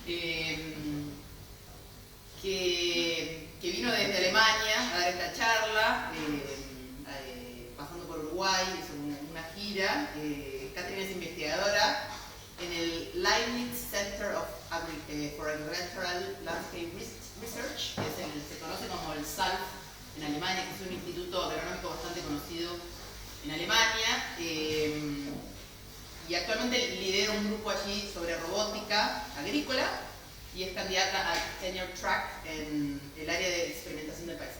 que vino desde Alemania a dar esta charla, pasando por Uruguay, hizo una gira. Catherine es investigadora en el Leibniz Center for Agricultural Landscape Research, que se conoce como el SALF en Alemania, que es un instituto agronómico bastante conocido en Alemania. Y actualmente lidera un grupo allí sobre robótica agrícola y es candidata al Tenure Track en el área de experimentación del paisaje.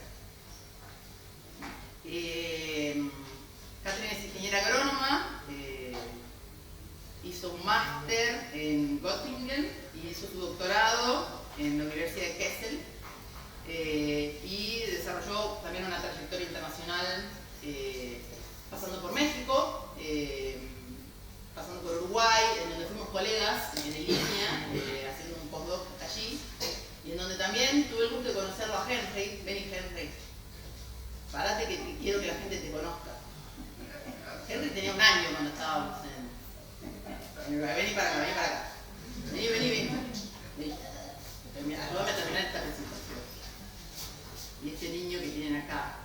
Catherine es ingeniera agrónoma, hizo un máster en Göttingen y hizo su doctorado en la Universidad de Kassel, y desarrolló también una trayectoria internacional pasando por México, pasando por Uruguay, en donde fuimos colegas en línea, haciendo un postdoc allí, y en donde también tuve el gusto de conocerlo a Henry. Vení, Henry, párate que quiero que la gente te conozca. Henry tenía un año cuando estábamos vení para acá, vení para acá. Vení. Ayúdame a terminar esta presentación. Y este niño que tienen acá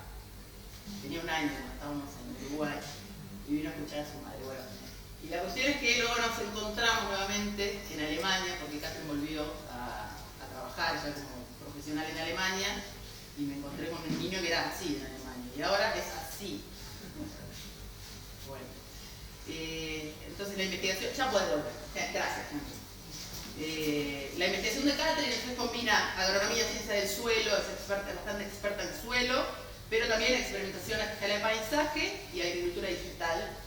tenía un año cuando estábamos en Uruguay y vino a escuchar a su madre. Bueno, y la cuestión es que luego nos encontramos nuevamente en Alemania, porque Catherine volvió a trabajar ya como profesional en Alemania, y me encontré con un niño que era así en Alemania, y ahora es así. Bueno, entonces la investigación, ya puedes volver, gracias. La investigación de Catherine combina agronomía, ciencia del suelo, es bastante experta en suelo, pero también experimentación a escala de paisaje y agricultura digital.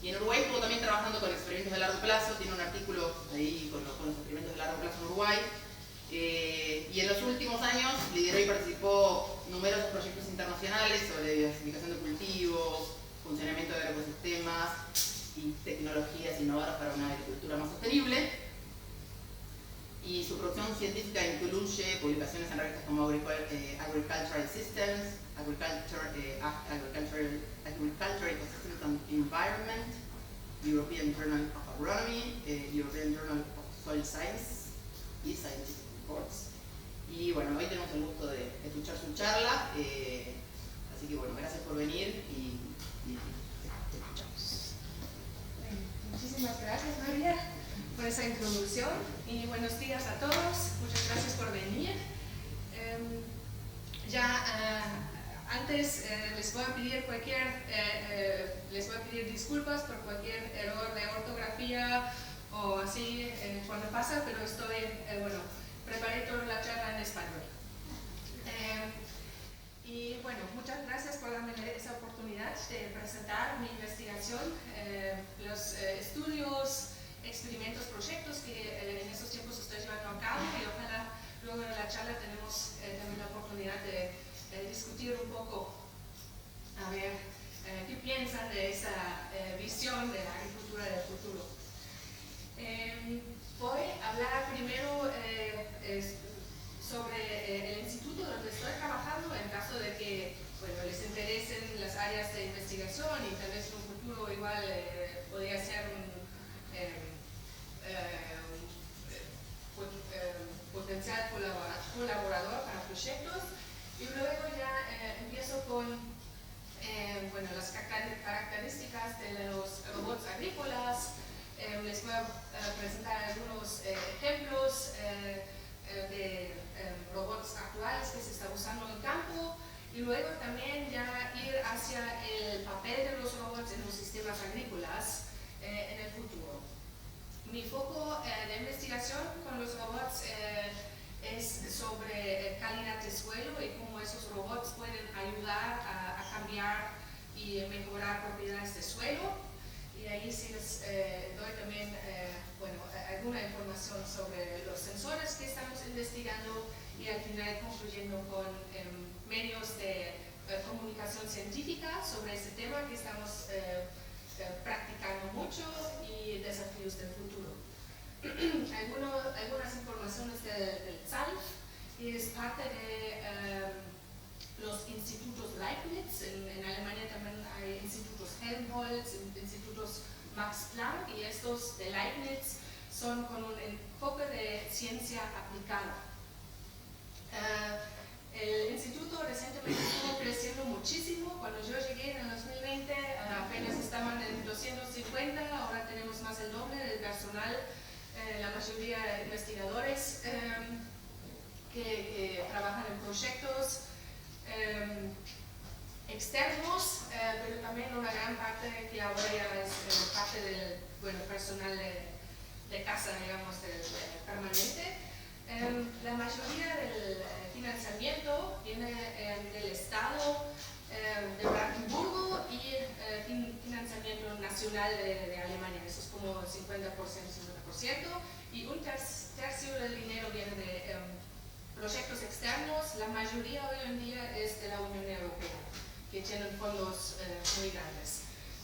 Y en Uruguay estuvo también trabajando con experimentos de largo plazo, tiene un artículo ahí con los experimentos de largo plazo en Uruguay. Y en los últimos años lideró y participó en numerosos proyectos internacionales sobre diversificación de cultivos, funcionamiento de ecosistemas y tecnologías innovadoras para una agricultura más sostenible. Y su producción científica incluye publicaciones en revistas como Agricultural Systems, Agricultural Ecosystems and Environment, European Journal of Agronomy, European Journal of Soil Science y Scientific Reports. Y bueno, hoy tenemos el gusto de escuchar su charla, así que bueno, gracias por venir y te escuchamos. Muchísimas gracias, María, por esa introducción y buenos días a todos. Muchas gracias por venir. Antes les voy a pedir disculpas por cualquier error de ortografía o así cuando pasa, pero preparé toda la charla en español. Y bueno, muchas gracias por darme esa oportunidad de presentar mi investigación, los estudios, experimentos, proyectos que en estos tiempos estoy llevando a cabo, y ojalá luego en la charla tenemos también la oportunidad de discutir un poco, a ver qué piensan de esa visión de la agricultura del futuro. Voy a hablar primero sobre el instituto donde estoy trabajando, en caso de que les interesen las áreas de investigación, y tal vez en un futuro igual podría ser un potencial colaborador para proyectos. Y luego ya empiezo con las características de los robots agrícolas. Les voy a presentar algunos ejemplos de robots actuales que se están usando en el campo, y luego también ya ir hacia el papel de los robots en los sistemas agrícolas en el futuro. Mi foco de investigación con los robots es sobre calidad de suelo y cómo esos robots pueden ayudar a cambiar y mejorar propiedades de suelo. Y ahí sí les doy también alguna información sobre los sensores que estamos investigando, y al final concluyendo con medios de comunicación científica sobre este tema que estamos practicando mucho, y desafíos del futuro. Algunas informaciones del SALF, que es parte de los institutos Leibniz. En Alemania también hay institutos Helmholtz, institutos Max Planck, y estos de Leibniz son con un enfoque de ciencia aplicada. El instituto recientemente estuvo creciendo muchísimo. Cuando yo llegué en el 2020 apenas estaban en 250, ahora tenemos más del doble del personal, la mayoría de investigadores que trabajan en proyectos externos, pero también una gran parte que ahora ya es parte del personal de casa, digamos, permanente. La mayoría del financiamiento viene del Estado de Brandenburgo y financiamiento nacional de Alemania. Eso es como 50%, 50%, y un tercio del dinero viene de proyectos externos. La mayoría hoy en día es de la Unión Europea, que tienen fondos muy grandes.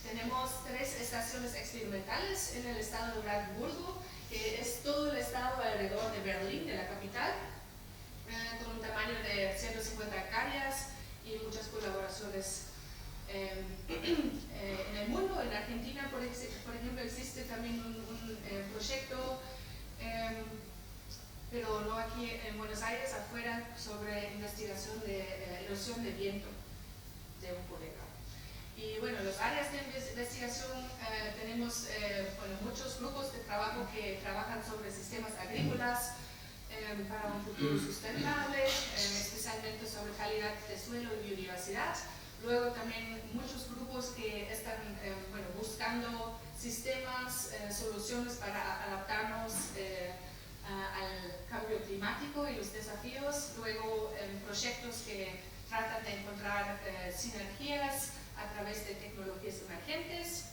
Tenemos 3 estaciones experimentales en el estado de Brandenburgo, que es todo el estado alrededor de Berlín, de la capital, con un tamaño de 150 hectáreas y muchas colaboraciones en el mundo. En Argentina, por ejemplo, existe también un proyecto, pero no aquí en Buenos Aires, afuera, sobre investigación de erosión de viento de un colega. Y bueno, las áreas de investigación, tenemos muchos grupos de trabajo que trabajan sobre sistemas agrícolas para un futuro sustentable, especialmente sobre calidad de suelo y biodiversidad. Luego también muchos grupos que están buscando sistemas, soluciones para adaptarnos al cambio climático y los desafíos. Luego proyectos que tratan de encontrar sinergias a través de tecnologías emergentes.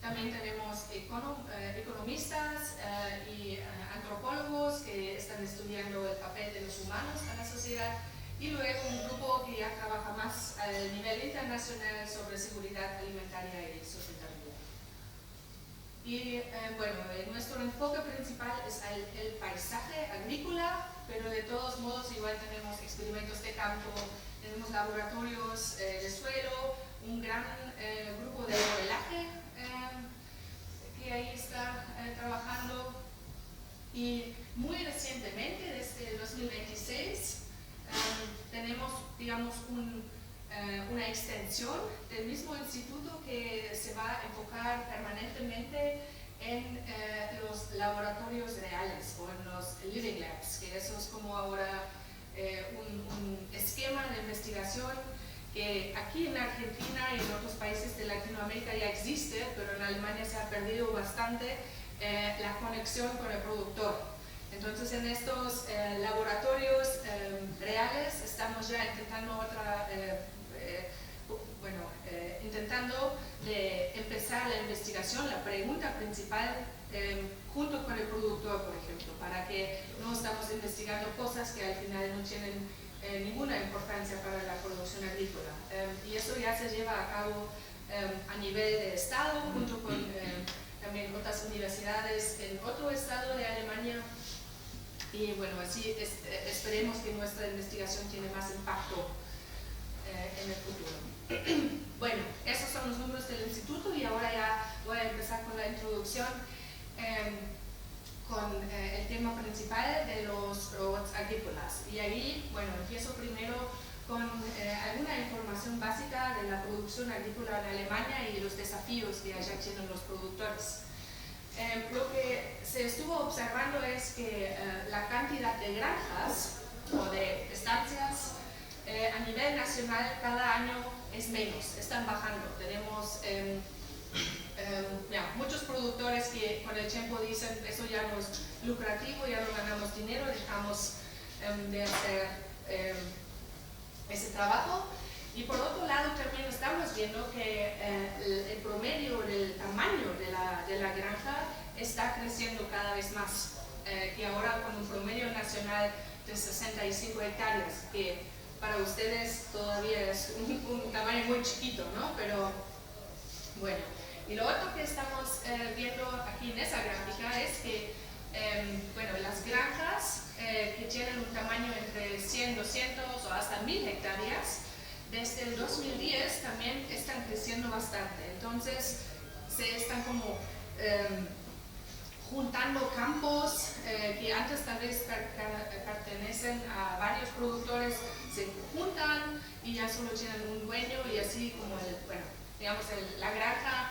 También tenemos economistas y antropólogos que están estudiando el papel de los humanos en la sociedad, y luego un grupo que ya trabaja más a nivel internacional sobre seguridad alimentaria y sustentabilidad. Y nuestro enfoque principal es el paisaje agrícola, pero de todos modos igual tenemos experimentos de campo, tenemos laboratorios de suelo, un gran grupo de modelaje que ahí está trabajando, y muy recientemente, desde el 2026, tenemos, digamos, una extensión del mismo instituto que se va a enfocar permanentemente en los laboratorios reales o en los living labs, que eso es como ahora un esquema de investigación que aquí en Argentina y en otros países de Latinoamérica ya existe, pero en Alemania se ha perdido bastante la conexión con el productor. Entonces, en estos laboratorios reales estamos ya intentando empezar la investigación, la pregunta principal, junto con el productor, por ejemplo, para que no estamos investigando cosas que al final no tienen ninguna importancia para la producción agrícola. Y eso ya se lleva a cabo a nivel de estado, junto con también otras universidades en otro estado de Alemania. Y bueno, así esperemos que nuestra investigación tiene más impacto en el futuro. Bueno, esos son los números del instituto, y ahora ya voy a empezar con la introducción con el tema principal de los robots agrícolas. Y ahí, bueno, empiezo primero con alguna información básica de la producción agrícola en Alemania y los desafíos que allá tienen los productores. Lo que se estuvo observando es que la cantidad de granjas o de estancias a nivel nacional cada año es menos, están bajando. Tenemos muchos productores que con el tiempo dicen eso ya no es lucrativo, ya no ganamos dinero, dejamos de hacer ese trabajo. Y por otro lado también estamos viendo que el promedio del tamaño de la granja está creciendo cada vez más, y ahora con un promedio nacional de 65 hectáreas, que para ustedes todavía es un tamaño muy chiquito, ¿no? Pero bueno, y lo otro que estamos viendo aquí en esa gráfica es que las granjas que tienen un tamaño entre 100, 200 o hasta 1000 hectáreas, desde el 2010 también están creciendo bastante. Entonces se están como juntando campos que antes tal vez pertenecen a varios productores, se juntan y ya solo tienen un dueño, y así como la granja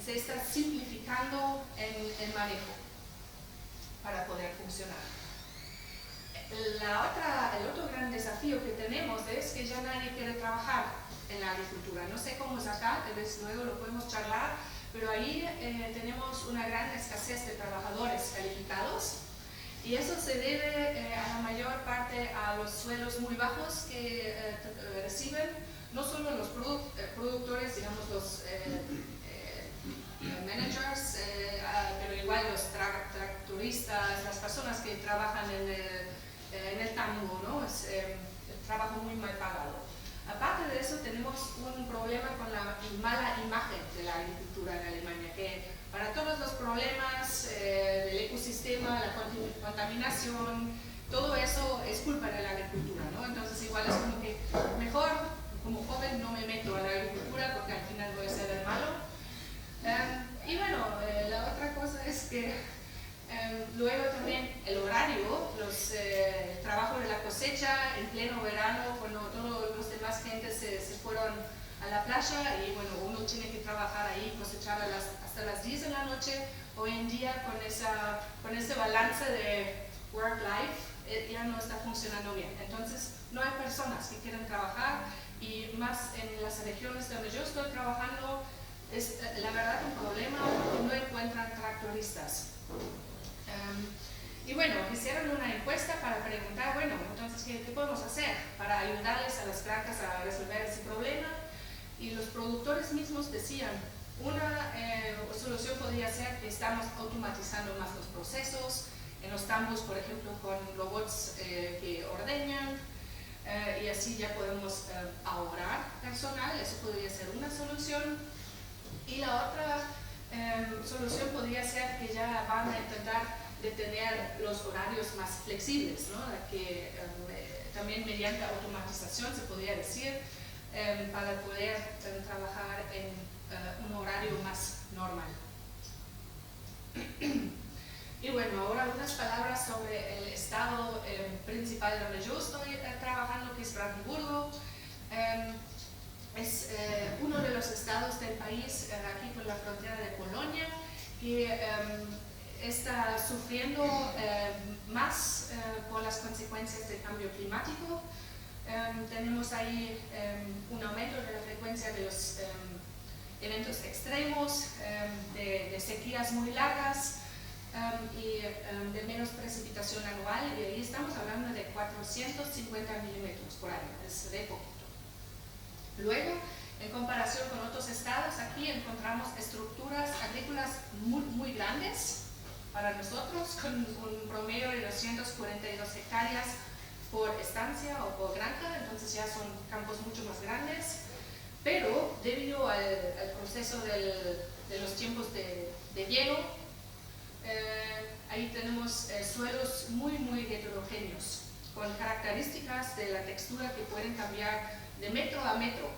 se está simplificando el manejo para poder funcionar. El otro gran desafío que tenemos es que ya nadie quiere trabajar en la agricultura. No sé cómo es acá, tal vez luego lo podemos charlar, pero ahí tenemos una gran escasez de trabajadores calificados, y eso se debe a la mayor parte a los sueldos muy bajos que reciben no solo los productores, digamos los managers, pero igual los tractoristas, las personas que trabajan en el tambo, ¿no? Es trabajo muy mal pagado. Aparte de eso, tenemos un problema con la mala imagen de la agricultura en Alemania, que para todos los problemas del ecosistema, la contaminación, todo eso es culpa de la agricultura, ¿no? Entonces igual es como que mejor, como joven, no me meto a la agricultura porque al final voy a ser el malo. Y bueno, la otra cosa es que luego también el horario, el trabajo de la cosecha en pleno verano, cuando todos los demás gentes se fueron a la playa, y bueno, uno tiene que trabajar ahí, cosechar hasta las 10 de la noche. Hoy en día con ese balance de work-life ya no está funcionando bien. Entonces no hay personas que quieran trabajar, y más en las regiones donde yo estoy trabajando es la verdad un problema porque no encuentran tractoristas. Y bueno, hicieron una encuesta para preguntar, bueno, entonces, ¿qué podemos hacer para ayudarles a las granjas a resolver ese problema? Y los productores mismos decían, una solución podría ser que estamos automatizando más los procesos, en los tambos, por ejemplo, con robots que ordeñan, y así ya podemos ahorrar personal. Eso podría ser una solución. Y la otra solución podría ser que ya van a intentar de tener los horarios más flexibles, ¿no? Que también mediante automatización se podría decir, para poder trabajar en un horario más normal. Y bueno, ahora algunas palabras sobre el estado principal donde yo estoy trabajando, que es Brandenburgo. Es uno de los estados del país, aquí con la frontera de Polonia, que está sufriendo más por las consecuencias del cambio climático. Tenemos ahí un aumento de la frecuencia de los eventos extremos, de sequías muy largas y de menos precipitación anual, y ahí estamos hablando de 450 milímetros por año, es de poquito. Luego, en comparación con otros estados, aquí encontramos estructuras agrícolas muy grandes para nosotros, con un promedio de 242 hectáreas por estancia o por granja, entonces ya son campos mucho más grandes, pero debido al proceso de los tiempos de hielo, ahí tenemos suelos muy heterogéneos, con características de la textura que pueden cambiar de metro a metro,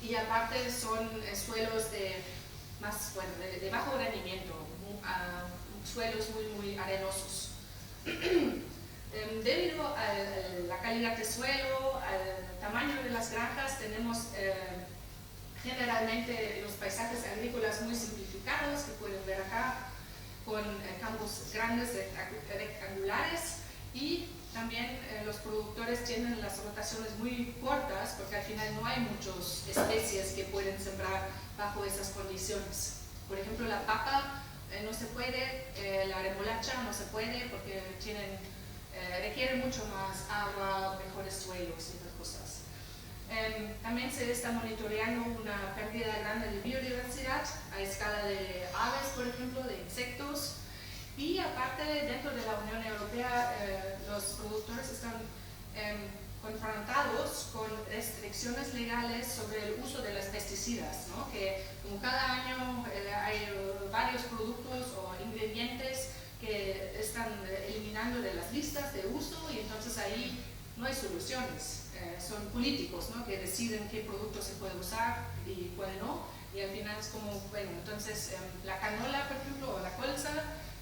y aparte son suelos de bajo rendimiento, suelos muy arenosos. Debido a la calidad de suelo, al tamaño de las granjas, tenemos generalmente los paisajes agrícolas muy simplificados, que pueden ver acá, con campos grandes rectangulares, y también los productores tienen las rotaciones muy cortas, porque al final no hay muchas especies que pueden sembrar bajo esas condiciones. Por ejemplo, la papa no se puede, la remolacha no se puede porque requiere mucho más agua, mejores suelos y otras cosas. También se está monitoreando una pérdida grande de biodiversidad a escala de aves, por ejemplo, de insectos. Y aparte, dentro de la Unión Europea, los productores están confrontados con restricciones legales sobre el uso de los pesticidas, ¿no? Que como cada año hay varios productos o ingredientes que están eliminando de las listas de uso, y entonces ahí no hay soluciones. Son políticos, ¿no? Que deciden qué producto se puede usar y cuál no, y al final es como, bueno, entonces la canola, por ejemplo, o la colza,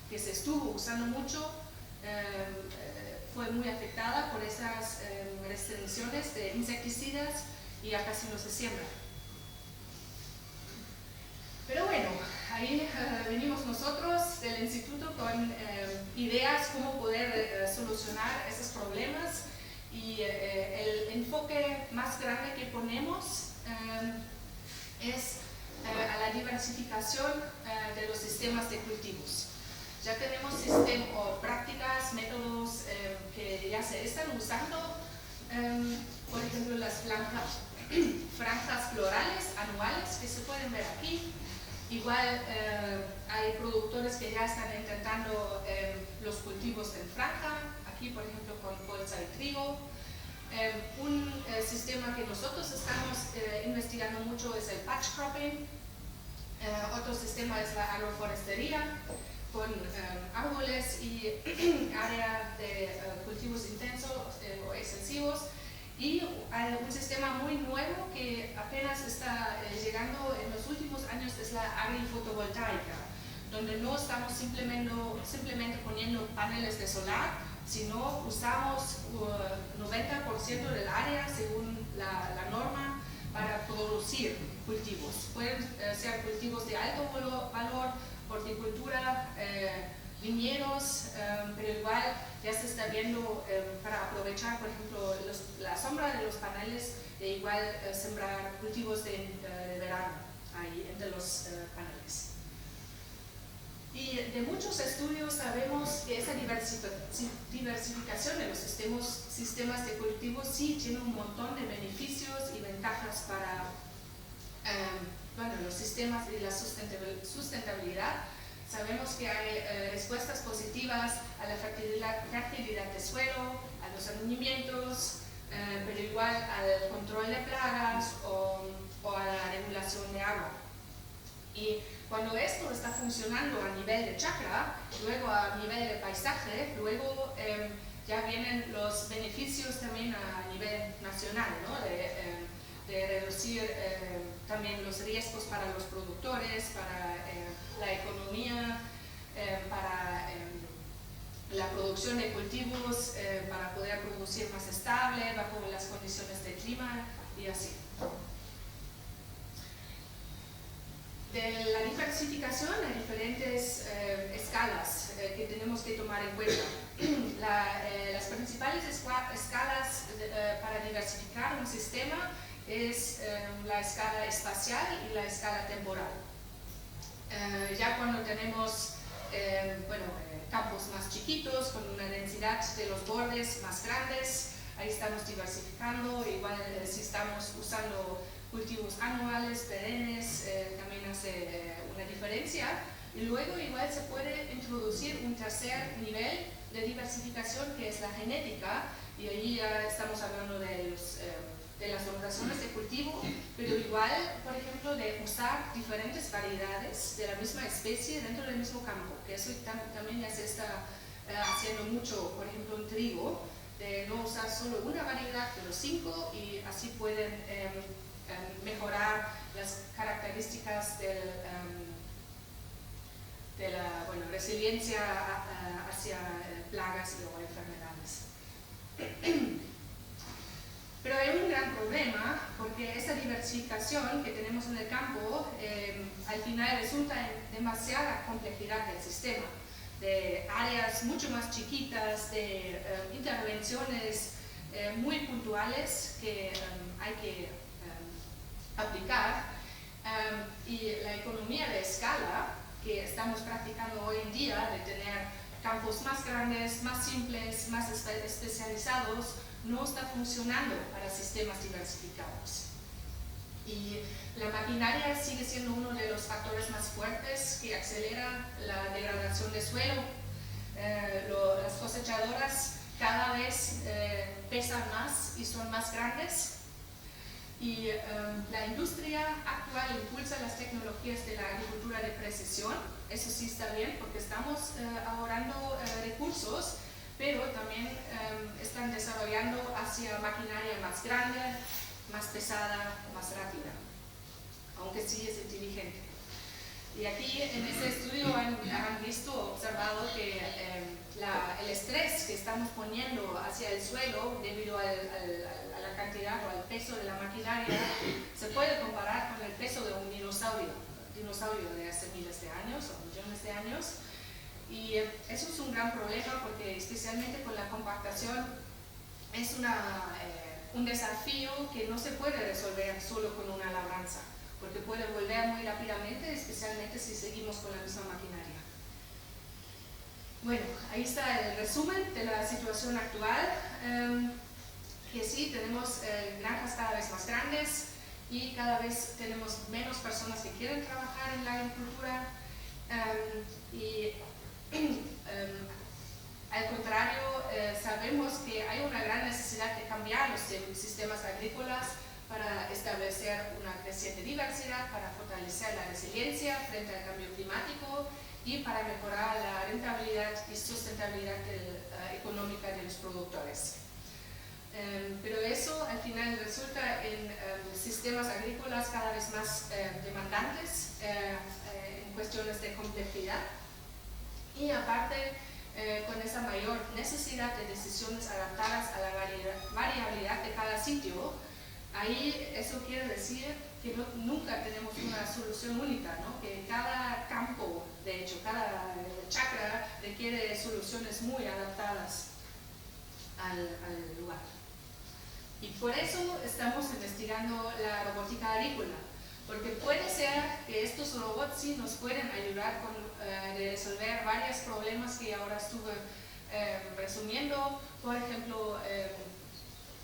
que se estuvo usando mucho, fue muy afectada por esas restricciones de insecticidas y ya casi no se siembra. Pero bueno, ahí venimos nosotros del instituto con ideas cómo poder solucionar esos problemas, y el enfoque más grande que ponemos es a la diversificación de los sistemas de cultivos. Ya tenemos prácticas, métodos que ya se están usando, por ejemplo las franjas florales anuales que se pueden ver aquí. Igual hay productores que ya están intentando los cultivos en franja, aquí por ejemplo con colza y trigo. Un sistema que nosotros estamos investigando mucho es el patch cropping. Otro sistema es la agroforestería, con árboles y área de cultivos intensos o extensivos. Y hay un sistema muy nuevo que apenas está llegando en los últimos años, es la agrifotovoltaica, donde no estamos simplemente poniendo paneles de solar, sino usamos 90% del área según la norma para producir cultivos. Pueden ser cultivos de alto valor, horticultura, viñedos, pero igual ya se está viendo para aprovechar, por ejemplo, la sombra de los paneles, e igual sembrar cultivos de verano ahí entre los paneles. Y de muchos estudios sabemos que esa diversificación de los sistemas de cultivos sí tiene un montón de beneficios y ventajas para los sistemas y la sustentabilidad. Sabemos que hay respuestas positivas a la fertilidad de suelo, a los rendimientos, pero igual al control de plagas o a la regulación de agua. Y cuando esto está funcionando a nivel de chacra, luego a nivel de paisaje, luego ya vienen los beneficios también a nivel nacional, ¿no? De reducir también los riesgos para los productores, para la economía, para la producción de cultivos, para poder producir más estable bajo las condiciones del clima y así. De la diversificación hay diferentes escalas que tenemos que tomar en cuenta. Las principales escalas para diversificar un sistema es la escala espacial y la escala temporal. Ya cuando tenemos campos más chiquitos, con una densidad de los bordes más grandes, ahí estamos diversificando. Igual si estamos usando cultivos anuales, perennes, también hace una diferencia. Y luego igual se puede introducir un tercer nivel de diversificación, que es la genética, y ahí ya estamos hablando de las rotaciones de cultivo, pero igual, por ejemplo, de usar diferentes variedades de la misma especie dentro del mismo campo, que eso también ya se está haciendo mucho, por ejemplo, en trigo, de no usar solo una variedad, pero 5, y así pueden mejorar las características de la resiliencia hacia plagas o enfermedades. Pero hay un gran problema, porque esa diversificación que tenemos en el campo al final resulta en demasiada complejidad del sistema, de áreas mucho más chiquitas, de intervenciones muy puntuales que hay que aplicar, y la economía de escala que estamos practicando hoy en día, de tener campos más grandes, más simples, más especializados, no está funcionando para sistemas diversificados. Y la maquinaria sigue siendo uno de los factores más fuertes que acelera la degradación de suelo. Las cosechadoras cada vez pesan más y son más grandes. Y la industria actual impulsa las tecnologías de la agricultura de precisión. Eso sí está bien, porque estamos ahorrando recursos, pero también están desarrollando hacia maquinaria más grande, más pesada, más rápida. aunque sí es inteligente. Y aquí en este estudio han observado que el estrés que estamos poniendo hacia el suelo debido a la cantidad o al peso de la maquinaria se puede comparar con el peso de un dinosaurio de hace miles de años o millones de años. Y eso es un gran problema porque especialmente con la compactación es un desafío que no se puede resolver solo con una labranza, porque puede volver muy rápidamente, especialmente si seguimos con la misma maquinaria. Bueno, ahí está el resumen de la situación actual, que sí, tenemos granjas cada vez más grandes y cada vez tenemos menos personas que quieren trabajar en la agricultura al contrario, sabemos que hay una gran necesidad de cambiar los sistemas agrícolas para establecer una creciente diversidad, para fortalecer la resiliencia frente al cambio climático y para mejorar la rentabilidad y sustentabilidad económica de los productores. Pero eso al final resulta en sistemas agrícolas cada vez más demandantes en cuestiones de complejidad y aparte con esa mayor necesidad de decisiones adaptadas a la variabilidad de cada sitio. Ahí eso quiere decir que nunca tenemos una solución única, ¿no? Que cada campo, de hecho, cada chacra requiere soluciones muy adaptadas al lugar. Y por eso estamos investigando la robótica agrícola, porque puede ser que estos robots sí nos pueden ayudar con resolver varios problemas que ahora estuve resumiendo, por ejemplo,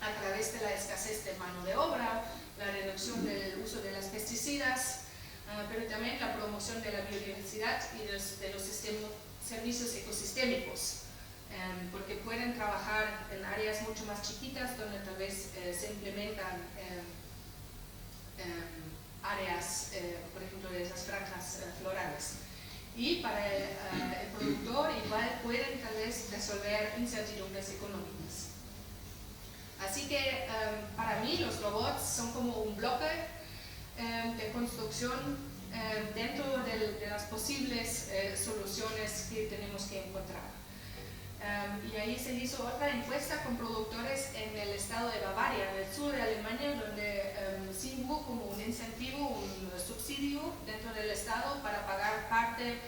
a través de la escasez de mano de obra, la reducción del uso de las pesticidas, pero también la promoción de la biodiversidad y de los servicios ecosistémicos, porque pueden trabajar en áreas mucho más chiquitas donde tal vez se implementan áreas, por ejemplo, de esas franjas florales. Y para el productor igual pueden tal vez resolver incertidumbres económicas. Así que para mí los robots son como un bloque de construcción dentro de las posibles soluciones que tenemos que encontrar. Y ahí se hizo otra encuesta con productores en el estado de Bavaria, en el sur de Alemania, donde sí hubo como un incentivo, un subsidio dentro del estado para pagar parte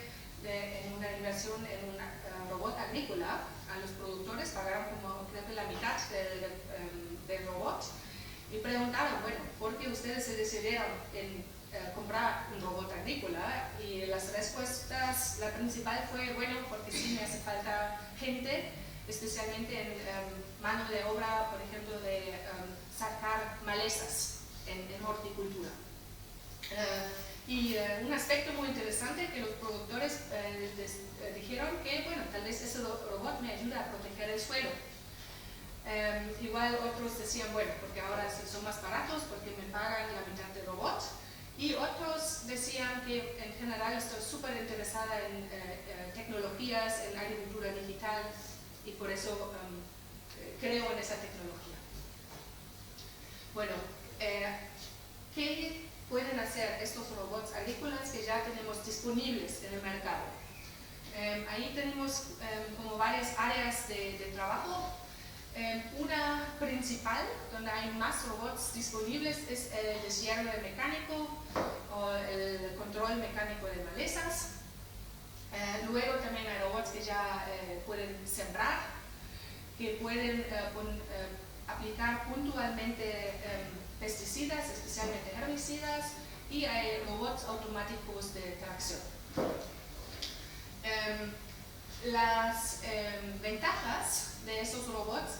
en una inversión en un robot agrícola. A los productores pagaron como creo que la mitad del robot y preguntaron, bueno, ¿por qué ustedes se decidieron en comprar un robot agrícola? Y las respuestas, la principal fue, bueno, porque sí me hace falta gente, especialmente en mano de obra, por ejemplo, de sacar malezas en horticultura. Y un aspecto muy interesante que los productores dijeron que, bueno, tal vez ese robot me ayuda a proteger el suelo. Igual otros decían, bueno, porque ahora sí son más baratos, porque me pagan la mitad del robot. Y otros decían que en general estoy súper interesada en tecnologías, en agricultura digital y por eso creo en esa tecnología. Bueno, ¿qué pueden hacer estos robots agrícolas que ya tenemos disponibles en el mercado? Ahí tenemos como varias áreas de trabajo. Una principal, donde hay más robots disponibles, es el deshielo mecánico o el control mecánico de malezas. Luego también hay robots que ya pueden sembrar, que pueden aplicar puntualmente pesticidas, especialmente herbicidas, y hay robots automáticos de tracción. Las ventajas de esos robots,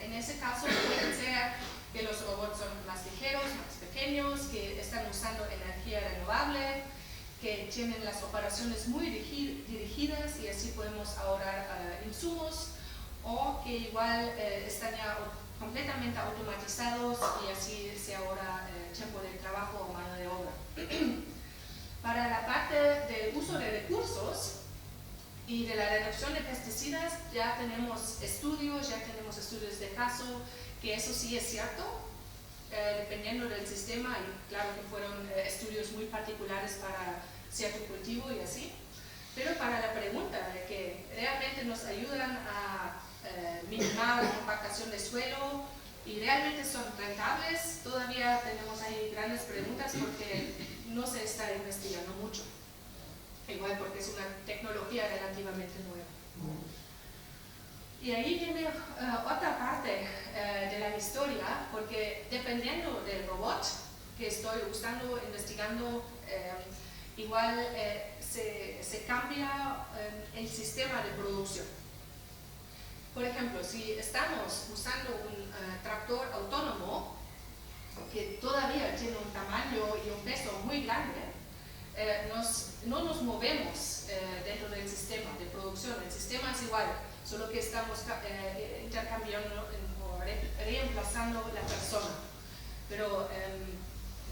en ese caso, pueden ser que los robots son más ligeros, más pequeños, que están usando energía renovable, que tienen las operaciones muy dirigidas y así podemos ahorrar insumos, o que igual están ya completamente automatizados y así se ahorra tiempo de trabajo o mano de obra. Para la parte del uso de recursos y de la reducción de pesticidas ya tenemos estudios de caso, que eso sí es cierto. dependiendo del sistema, y claro que fueron estudios muy particulares para cierto cultivo y así. Pero para la pregunta de que realmente nos ayudan a minimar la compactación de suelo y realmente son rentables, todavía tenemos ahí grandes preguntas porque no se está investigando mucho. Igual porque es una tecnología relativamente nueva. Y ahí viene otra parte de la historia, porque dependiendo del robot que estoy usando, investigando, igual se cambia el sistema de producción. Por ejemplo, si estamos usando un tractor autónomo que todavía tiene un tamaño y un peso muy grande, no nos movemos dentro del sistema de producción. El sistema es igual, solo que estamos intercambiando o reemplazando la persona. Pero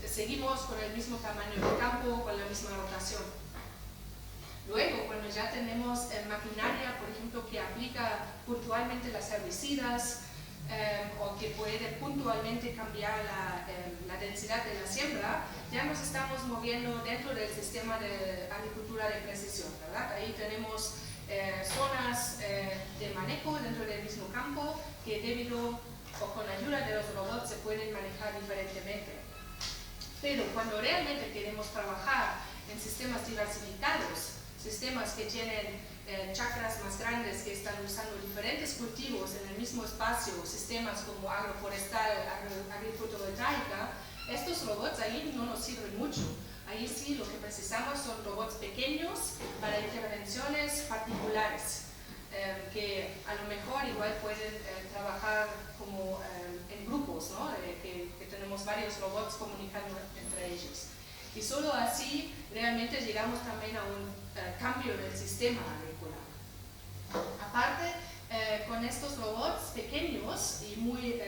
seguimos con el mismo tamaño de campo, con la misma rotación. Luego, cuando ya tenemos maquinaria, por ejemplo, que aplica puntualmente las herbicidas o que puede puntualmente cambiar la densidad de la siembra, ya nos estamos moviendo dentro del sistema de agricultura de precisión, ¿verdad? Ahí tenemos zonas de manejo dentro del mismo campo que debido o con ayuda de los robots se pueden manejar diferentemente. Pero cuando realmente queremos trabajar en sistemas diversificados, sistemas que tienen chacras más grandes, que están usando diferentes cultivos en el mismo espacio, sistemas como agroforestal, agrifotovoltaica, estos robots ahí no nos sirven mucho. Ahí sí lo que precisamos son robots pequeños para intervenciones particulares, que a lo mejor igual pueden trabajar como en grupos, ¿no? que tenemos varios robots comunicando entre ellos. Y solo así realmente llegamos también a un cambio del sistema agrícola. Aparte, con estos robots pequeños y muy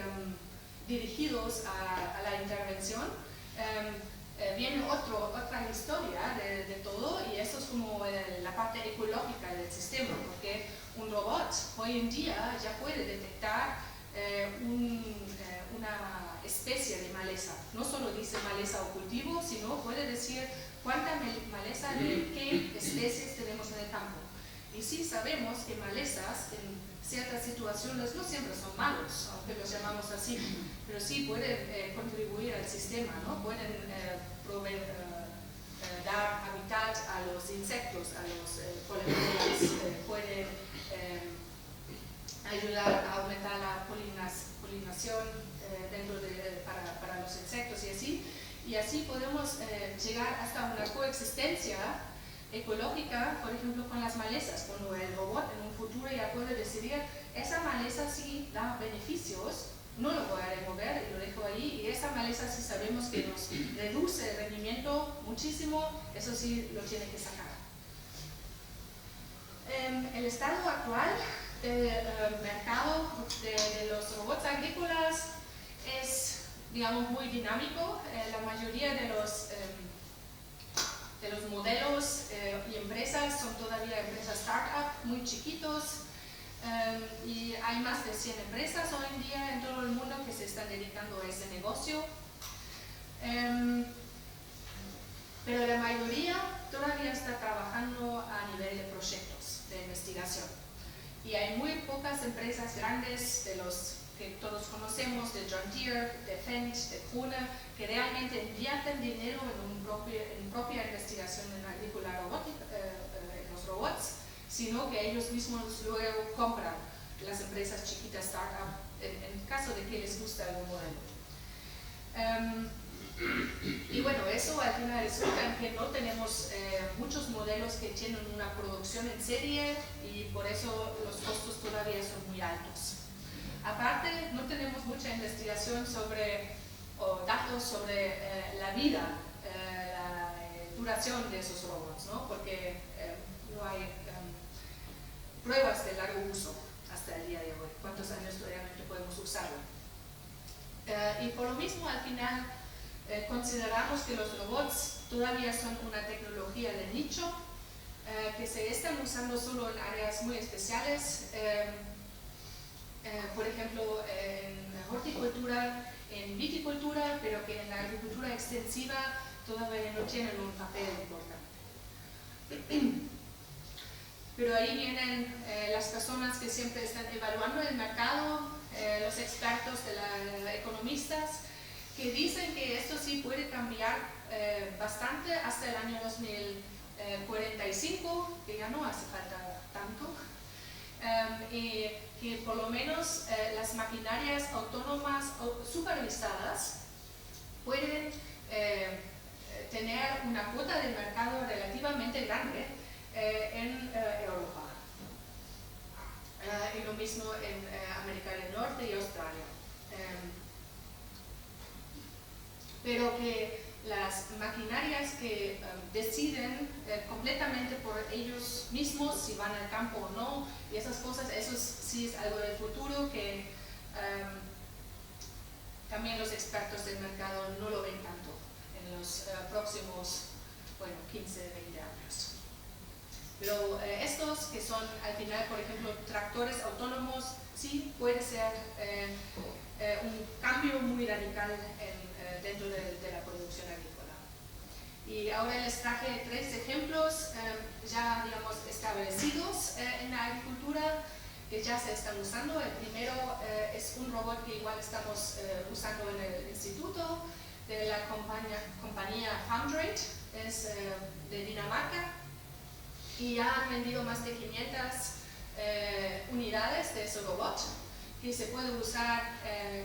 dirigidos a la intervención, viene otra historia de todo, y eso es como la parte ecológica del sistema, porque un robot hoy en día ya puede detectar una especie de maleza. No solo dice maleza o cultivo, sino puede decir cuánta maleza de qué especies tenemos en el campo. Y sí sabemos que malezas en ciertas situaciones no siempre son malos, aunque los llamamos así, pero sí pueden contribuir al sistema, ¿no? Pueden dar hábitat a los insectos, a los polinizadores, pueden ayudar a aumentar la polinización para los insectos y así podemos llegar hasta una coexistencia ecológica, por ejemplo, con las malezas, cuando el robot en un futuro ya puede decidir, esa maleza sí da beneficios, no lo voy a remover y lo dejo ahí, y esa maleza sí sabemos que nos reduce el rendimiento muchísimo, eso sí lo tiene que sacar. El estado actual del mercado de los robots agrícolas es, digamos, muy dinámico. La mayoría de los modelos y empresas son todavía empresas startup, muy chiquitos, y hay más de 100 empresas hoy en día en todo el mundo que se están dedicando a ese negocio. Pero la mayoría todavía está trabajando a nivel de proyectos de investigación. Y hay muy pocas empresas grandes, de los que todos conocemos, de John Deere, de Fendt, de Kuhne, que realmente invierten dinero en propia investigación en la agricultura robótica, en los robots, sino que ellos mismos luego compran las empresas chiquitas, startup, en caso de que les guste algún modelo. Y bueno, eso al final resulta en que no tenemos muchos modelos que tienen una producción en serie y por eso los costos todavía son muy altos. Aparte, no tenemos mucha investigación o datos sobre la vida, la duración de esos robots, ¿no? Porque no hay pruebas de largo uso hasta el día de hoy, cuántos años realmente podemos usarlo. Y por lo mismo, al final, consideramos que los robots todavía son una tecnología de nicho, que se están usando solo en áreas muy especiales, por ejemplo en horticultura en viticultura, pero que en la agricultura extensiva todavía no tienen un papel importante. Pero ahí vienen las personas que siempre están evaluando el mercado, los expertos, economistas, que dicen que esto sí puede cambiar bastante hasta el año 2045, que ya no hace falta tanto, y que por lo menos las maquinarias autónomas supervisadas pueden tener una cuota de mercado relativamente grande en Europa. Y lo mismo en América del Norte y Australia. Pero que las maquinarias que deciden completamente por ellos mismos si van al campo o no, y esas cosas, eso sí es algo del futuro que también los expertos del mercado no lo ven tanto en los próximos 15, 20 años. Pero estos que son al final, por ejemplo, tractores autónomos, sí puede ser un cambio muy radical dentro de la producción agrícola. Y ahora les traje 3 ejemplos ya, digamos, establecidos en la agricultura que ya se están usando. El primero es un robot que igual estamos usando en el instituto de la compañía Foundry, es de Dinamarca, y ya han vendido más de 500 unidades de ese robot, que se puede usar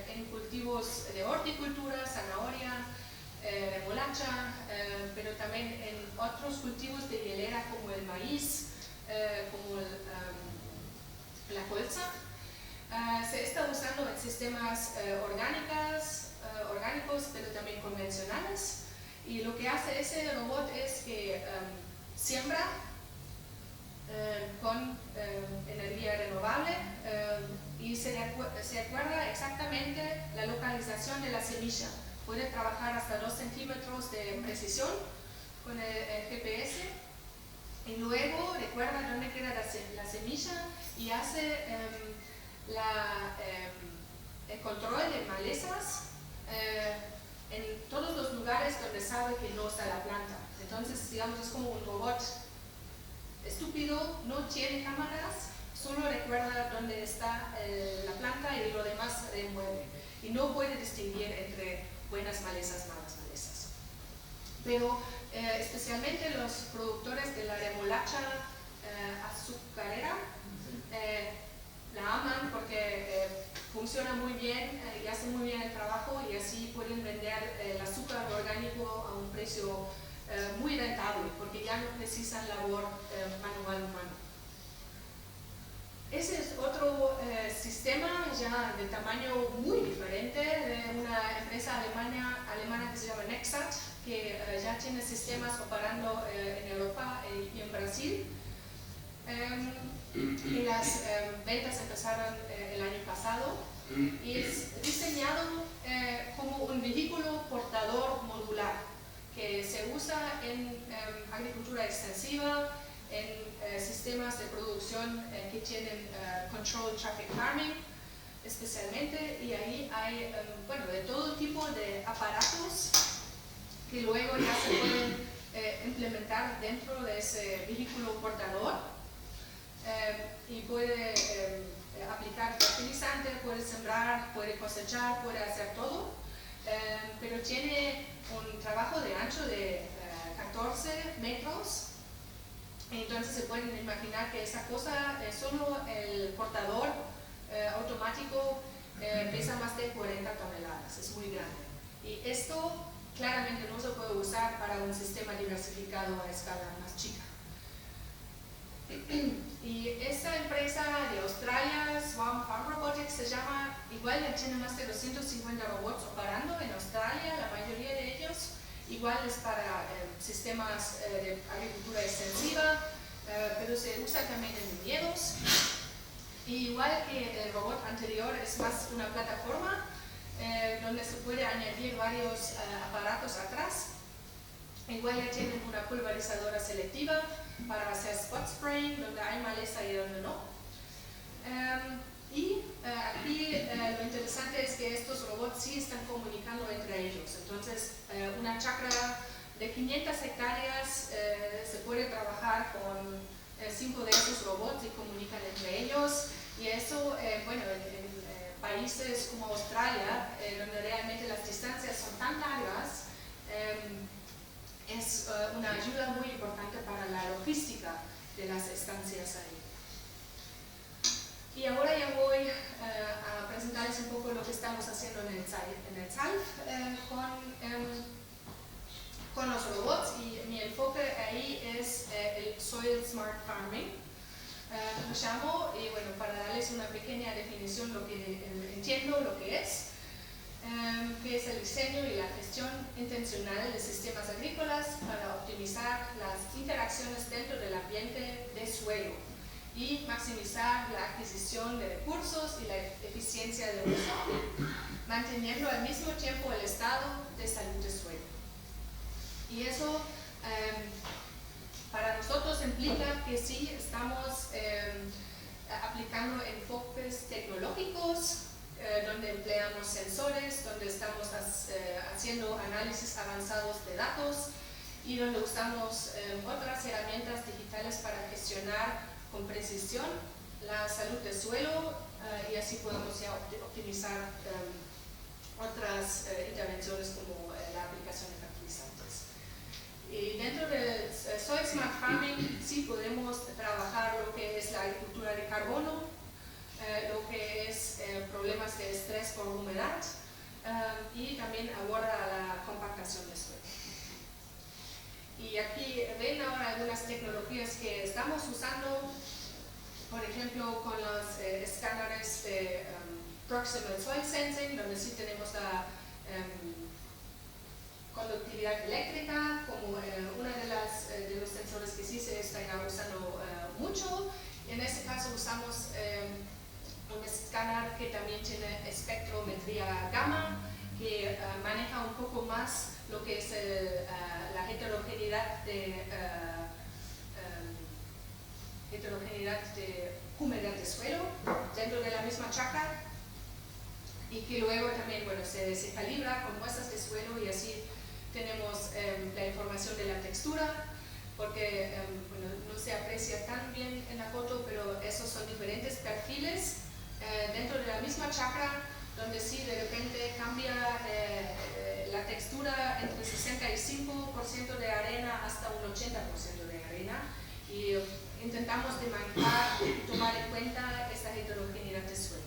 en cultivos de horticultura, zanahoria, remolacha, pero también en otros cultivos de hielera como el maíz, como la colza. Se está usando en sistemas orgánicos, pero también convencionales. Y lo que hace ese robot es que siembra con energía renovable y se acuerda exactamente la localización de la semilla. Puede trabajar hasta 2 centímetros de precisión con el GPS y luego recuerda dónde queda la semilla y hace el control de malezas en todos los lugares donde sabe que no está la planta. Entonces, digamos, es como un robot estúpido, no tiene cámaras, solo recuerda dónde está la planta y lo demás remueve. Y no puede distinguir entre buenas malezas, malas malezas. Pero especialmente los productores de la remolacha azucarera la aman porque funciona muy bien y hace muy bien el trabajo, y así pueden vender el azúcar orgánico a un precio muy rentable, porque ya no necesitan labor manual humana. Ese es otro sistema ya de tamaño muy diferente de una empresa alemana que se llama Nexat, que ya tiene sistemas operando en Europa y en Brasil. Y las ventas empezaron el año pasado, y es diseñado como un vehículo portador modular que se usa en agricultura extensiva, en sistemas de producción que tienen control traffic farming especialmente, y ahí hay de todo tipo de aparatos que luego ya se pueden implementar dentro de ese vehículo portador. Y puede aplicar fertilizante, puede sembrar, puede cosechar, puede hacer todo, pero tiene un trabajo de ancho de 14 metros. Entonces se pueden imaginar que esa cosa, solo el portador automático pesa más de 40 toneladas, es muy grande. Y esto claramente no se puede usar para un sistema diversificado a escala más chica. Y esta empresa de Australia, Swarm Farm Robotics se llama, igual ya tiene más de 250 robots operando en Australia, la mayoría de ellos. Igual es para sistemas de agricultura extensiva, pero se usa también en viñedos. Y igual que el robot anterior, es más una plataforma donde se puede añadir varios aparatos atrás. Igual ya tienen una pulverizadora selectiva para hacer spot spraying donde hay maleza y donde no. Y aquí lo interesante es que estos robots sí están comunicando entre ellos. Entonces, una chacra de 500 hectáreas se puede trabajar con 5 de esos robots y comunican entre ellos. Y eso, bueno, en países como Australia, donde realmente las distancias son tan largas, es una ayuda muy importante para la logística de las estancias ahí. Y ahora ya voy a presentarles un poco lo que estamos haciendo en el SALF con los robots, y mi enfoque ahí es el Soil Smart Farming. Lo llamo, y bueno, para darles una pequeña definición lo que entiendo lo que es el diseño y la gestión intencional de sistemas agrícolas para optimizar las interacciones dentro del ambiente de suelo y maximizar la adquisición de recursos y la eficiencia de uso, manteniendo al mismo tiempo el estado de salud del suelo. Y eso para nosotros implica que sí estamos aplicando enfoques tecnológicos, donde empleamos sensores, donde estamos haciendo análisis avanzados de datos y donde usamos otras herramientas digitales para gestionar con precisión la salud del suelo y así podemos ya optimizar otras intervenciones como la aplicación de fertilizantes. Y dentro del Soil Smart Farming sí podemos trabajar lo que es la agricultura de carbono, lo que es problemas de estrés por humedad y también aborda la compactación de suelo. Y aquí ven ahora algunas tecnologías que estamos usando, por ejemplo con los escáneres de Proximal Soil Sensing, donde sí tenemos la conductividad eléctrica como una de los sensores que sí se están usando mucho. En este caso usamos un escáner que también tiene espectrometría gamma, que maneja un poco más lo que es la heterogeneidad de humedad de suelo dentro de la misma chacra, y que luego también bueno, se calibra con muestras de suelo y así tenemos la información de la textura, porque bueno, no se aprecia tan bien en la foto, pero esos son diferentes perfiles dentro de la misma chacra, donde sí de repente cambia la textura entre 65% de arena hasta un 80% de arena, y intentamos de manejar, tomar en cuenta esta heterogeneidad de suelo.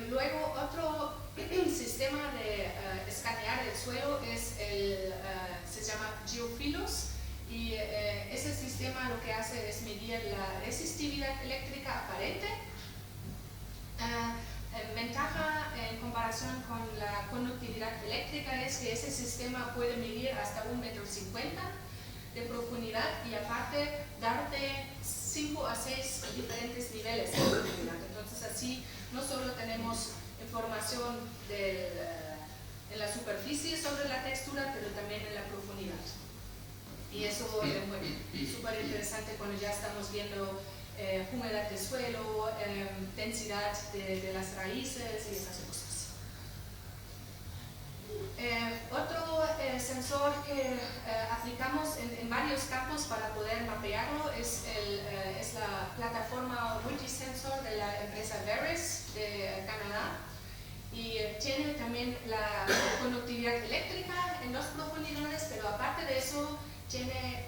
Luego otro sistema de escanear el suelo es se llama GeoPhilus, y ese sistema lo que hace es medir la resistividad eléctrica aparente. Ventaja en comparación con la conductividad eléctrica es que ese sistema puede medir hasta 1,50 m de profundidad y aparte darte 5 a 6 diferentes niveles de profundidad. Entonces así no solo tenemos información en la superficie sobre la textura, pero también en la profundidad. Y eso es bueno, súper interesante cuando ya estamos viendo humedad de suelo, densidad de las raíces y esas cosas. Otro sensor que aplicamos en varios campos para poder mapearlo es la plataforma multisensor de la empresa Veris de Canadá, y tiene también la conductividad eléctrica en 2 profundidades, pero aparte de eso tiene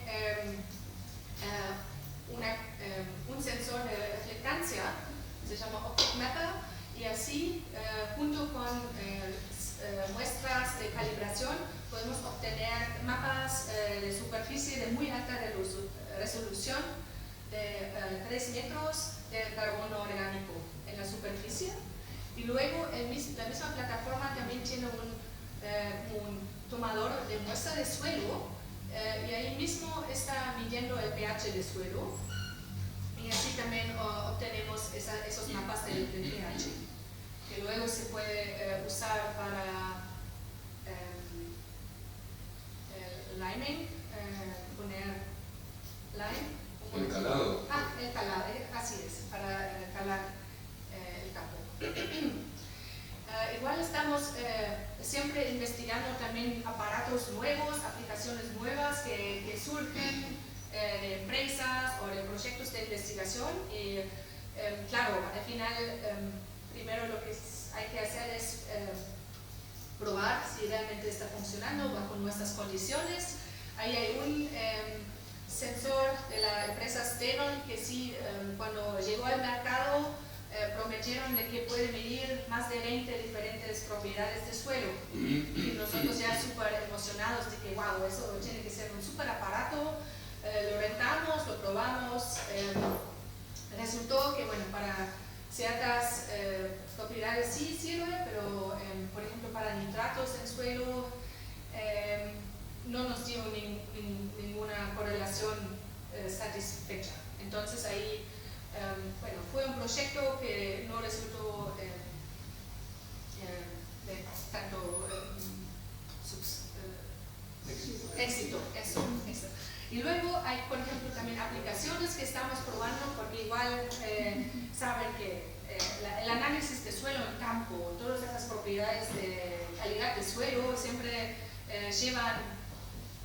un sensor de reflectancia, se llama Optic Mapper, y así junto con muestras de calibración podemos obtener mapas de superficie de muy alta resolución de 3 metros de carbono orgánico en la superficie, y luego la misma plataforma también tiene un tomador de muestra de suelo, y ahí mismo está midiendo el pH del suelo, y así también obtenemos esos mapas del pH, que luego se puede usar para liming, poner lime El calado. El calado, así es, para calar el campo. Igual estamos siempre investigando también aparatos nuevos, aplicaciones nuevas que surgen de empresas o de proyectos de investigación. Y claro, al final, primero lo que hay que hacer es probar si realmente está funcionando bajo nuestras condiciones. Ahí hay un sensor de la empresa Stenon que sí, cuando llegó al mercado, prometieron de que puede medir más de 20 diferentes propiedades de suelo. Y nosotros ya súper emocionados de que, wow, eso tiene que ser un súper aparato. Lo rentamos, lo probamos. Resultó que, bueno, para ciertas propiedades sí sirve, pero por ejemplo para nitratos en suelo no nos dio ninguna correlación satisfecha. Entonces ahí, bueno, fue un proyecto que no resultó de tanto éxito. Y luego hay, por ejemplo, también aplicaciones que estamos probando, porque igual saben que el análisis de suelo en campo, todas esas propiedades de calidad de suelo siempre llevan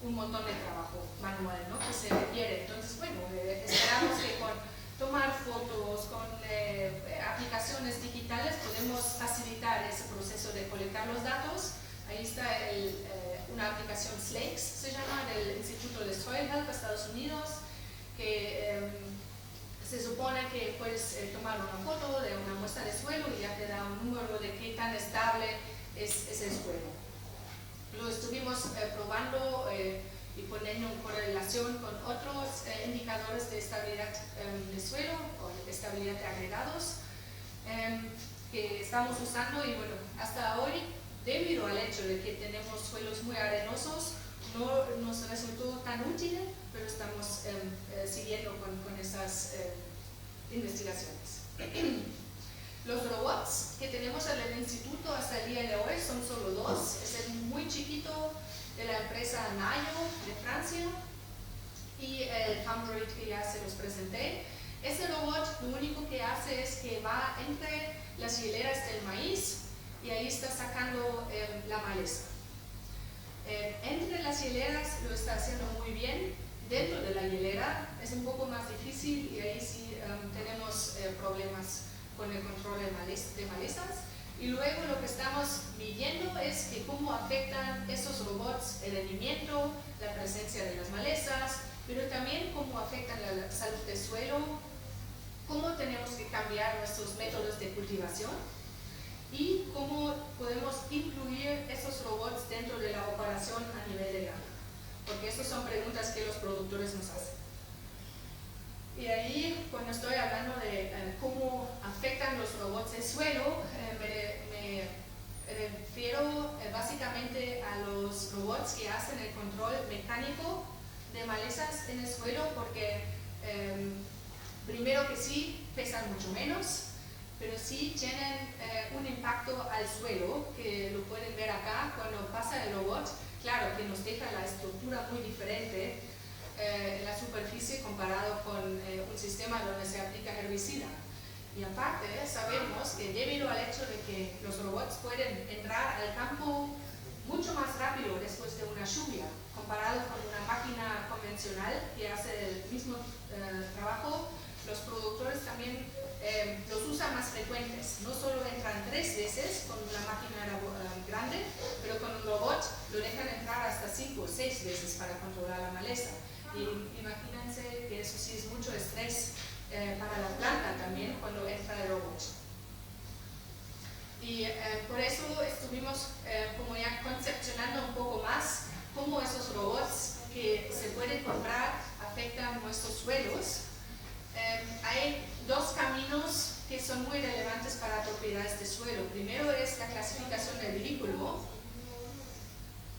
un montón de trabajo manual, ¿no?, que se requiere. Entonces, bueno, esperamos que con tomar fotos, con aplicaciones digitales podemos facilitar ese proceso de colectar los datos. Ahí está una aplicación SLAKES, se llama, del Instituto de Soil Health de Estados Unidos, que se supone que puedes tomar una foto de una muestra de suelo y ya te da un número de qué tan estable es el suelo. Lo estuvimos probando y poniendo en correlación con otros indicadores de estabilidad de suelo o de estabilidad de agregados que estamos usando, y bueno, hasta hoy, debido al hecho de que tenemos suelos muy arenosos, no nos resultó tan útil, pero estamos siguiendo con esas investigaciones. Los robots que tenemos en el instituto hasta el día de hoy son solo dos. Es el muy chiquito de la empresa Nayo de Francia y el Humminbird que ya se los presenté. Este robot lo único que hace es que va entre las hileras del maíz y ahí está sacando la maleza. Entre las hileras lo está haciendo muy bien. Dentro de la hilera es un poco más difícil y ahí sí tenemos problemas con el control de malezas. Y luego lo que estamos midiendo es que cómo afectan esos robots el rendimiento, la presencia de las malezas, pero también cómo afectan la salud del suelo, cómo tenemos que cambiar nuestros métodos de cultivación y cómo podemos incluir esos robots dentro de la operación a nivel de granja, porque estas son preguntas que los productores nos hacen. Y ahí, cuando estoy hablando de cómo afectan los robots el suelo, me refiero básicamente a los robots que hacen el control mecánico de malezas en el suelo, porque primero que sí, pesan mucho menos, pero sí tienen un impacto al suelo, que lo pueden ver acá cuando pasa el robot. Claro que nos deja la estructura muy diferente en la superficie comparado con un sistema donde se aplica herbicida. Y aparte sabemos que debido al hecho de que los robots pueden entrar al campo mucho más rápido después de una lluvia comparado con una máquina convencional que hace el mismo trabajo, los productores también los usan más frecuentes. No solo entran 3 veces con una máquina grande, pero con un robot lo dejan entrar hasta 5 o 6 veces para controlar la maleza. Y imagínense que eso sí es mucho estrés para la planta también cuando entra el robot. Y por eso estuvimos como ya concepcionando un poco más cómo esos robots que se pueden comprar afectan nuestros suelos. Hay 2 caminos que son muy relevantes para propiedades de suelo. Primero es la clasificación del vehículo,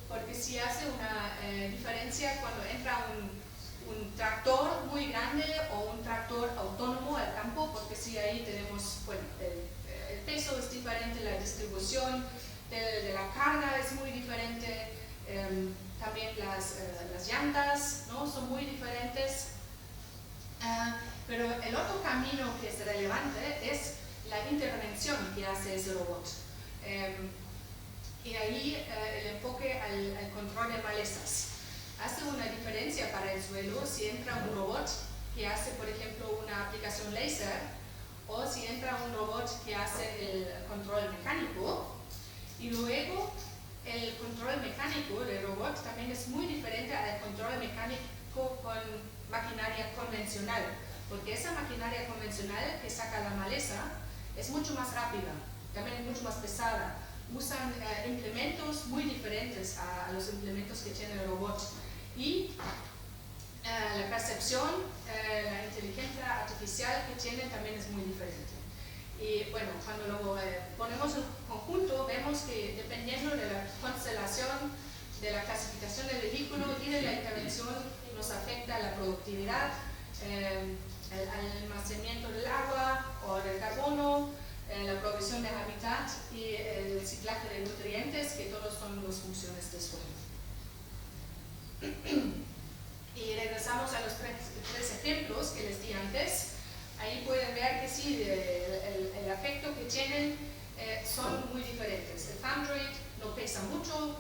porque sí hace una diferencia cuando entra un tractor muy grande o un tractor autónomo al campo, porque sí ahí tenemos, bueno, el peso es diferente, la distribución de la carga es muy diferente, también las llantas, ¿no?, son muy diferentes. Pero el otro camino que es relevante es la intervención que hace ese robot. Y ahí el enfoque al control de malezas. Hace una diferencia para el suelo si entra un robot que hace, por ejemplo, una aplicación láser, o si entra un robot que hace el control mecánico. Y luego el control mecánico del robot también es muy diferente al control mecánico con maquinaria convencional, porque esa maquinaria convencional que saca la maleza es mucho más rápida, también es mucho más pesada. Usan implementos muy diferentes a los implementos que tiene el robot. Y la percepción, la inteligencia artificial que tienen también es muy diferente. Y bueno, cuando lo ponemos en conjunto, vemos que dependiendo de la constelación, de la clasificación del vehículo y de la intervención, nos afecta la productividad, el almacenamiento del agua o del carbono, la provisión de hábitat y el ciclaje de nutrientes, que todos son las funciones del suelo. Y regresamos a los tres ejemplos que les di antes. Ahí pueden ver que sí, el efecto que tienen son muy diferentes. El Foundry no pesa mucho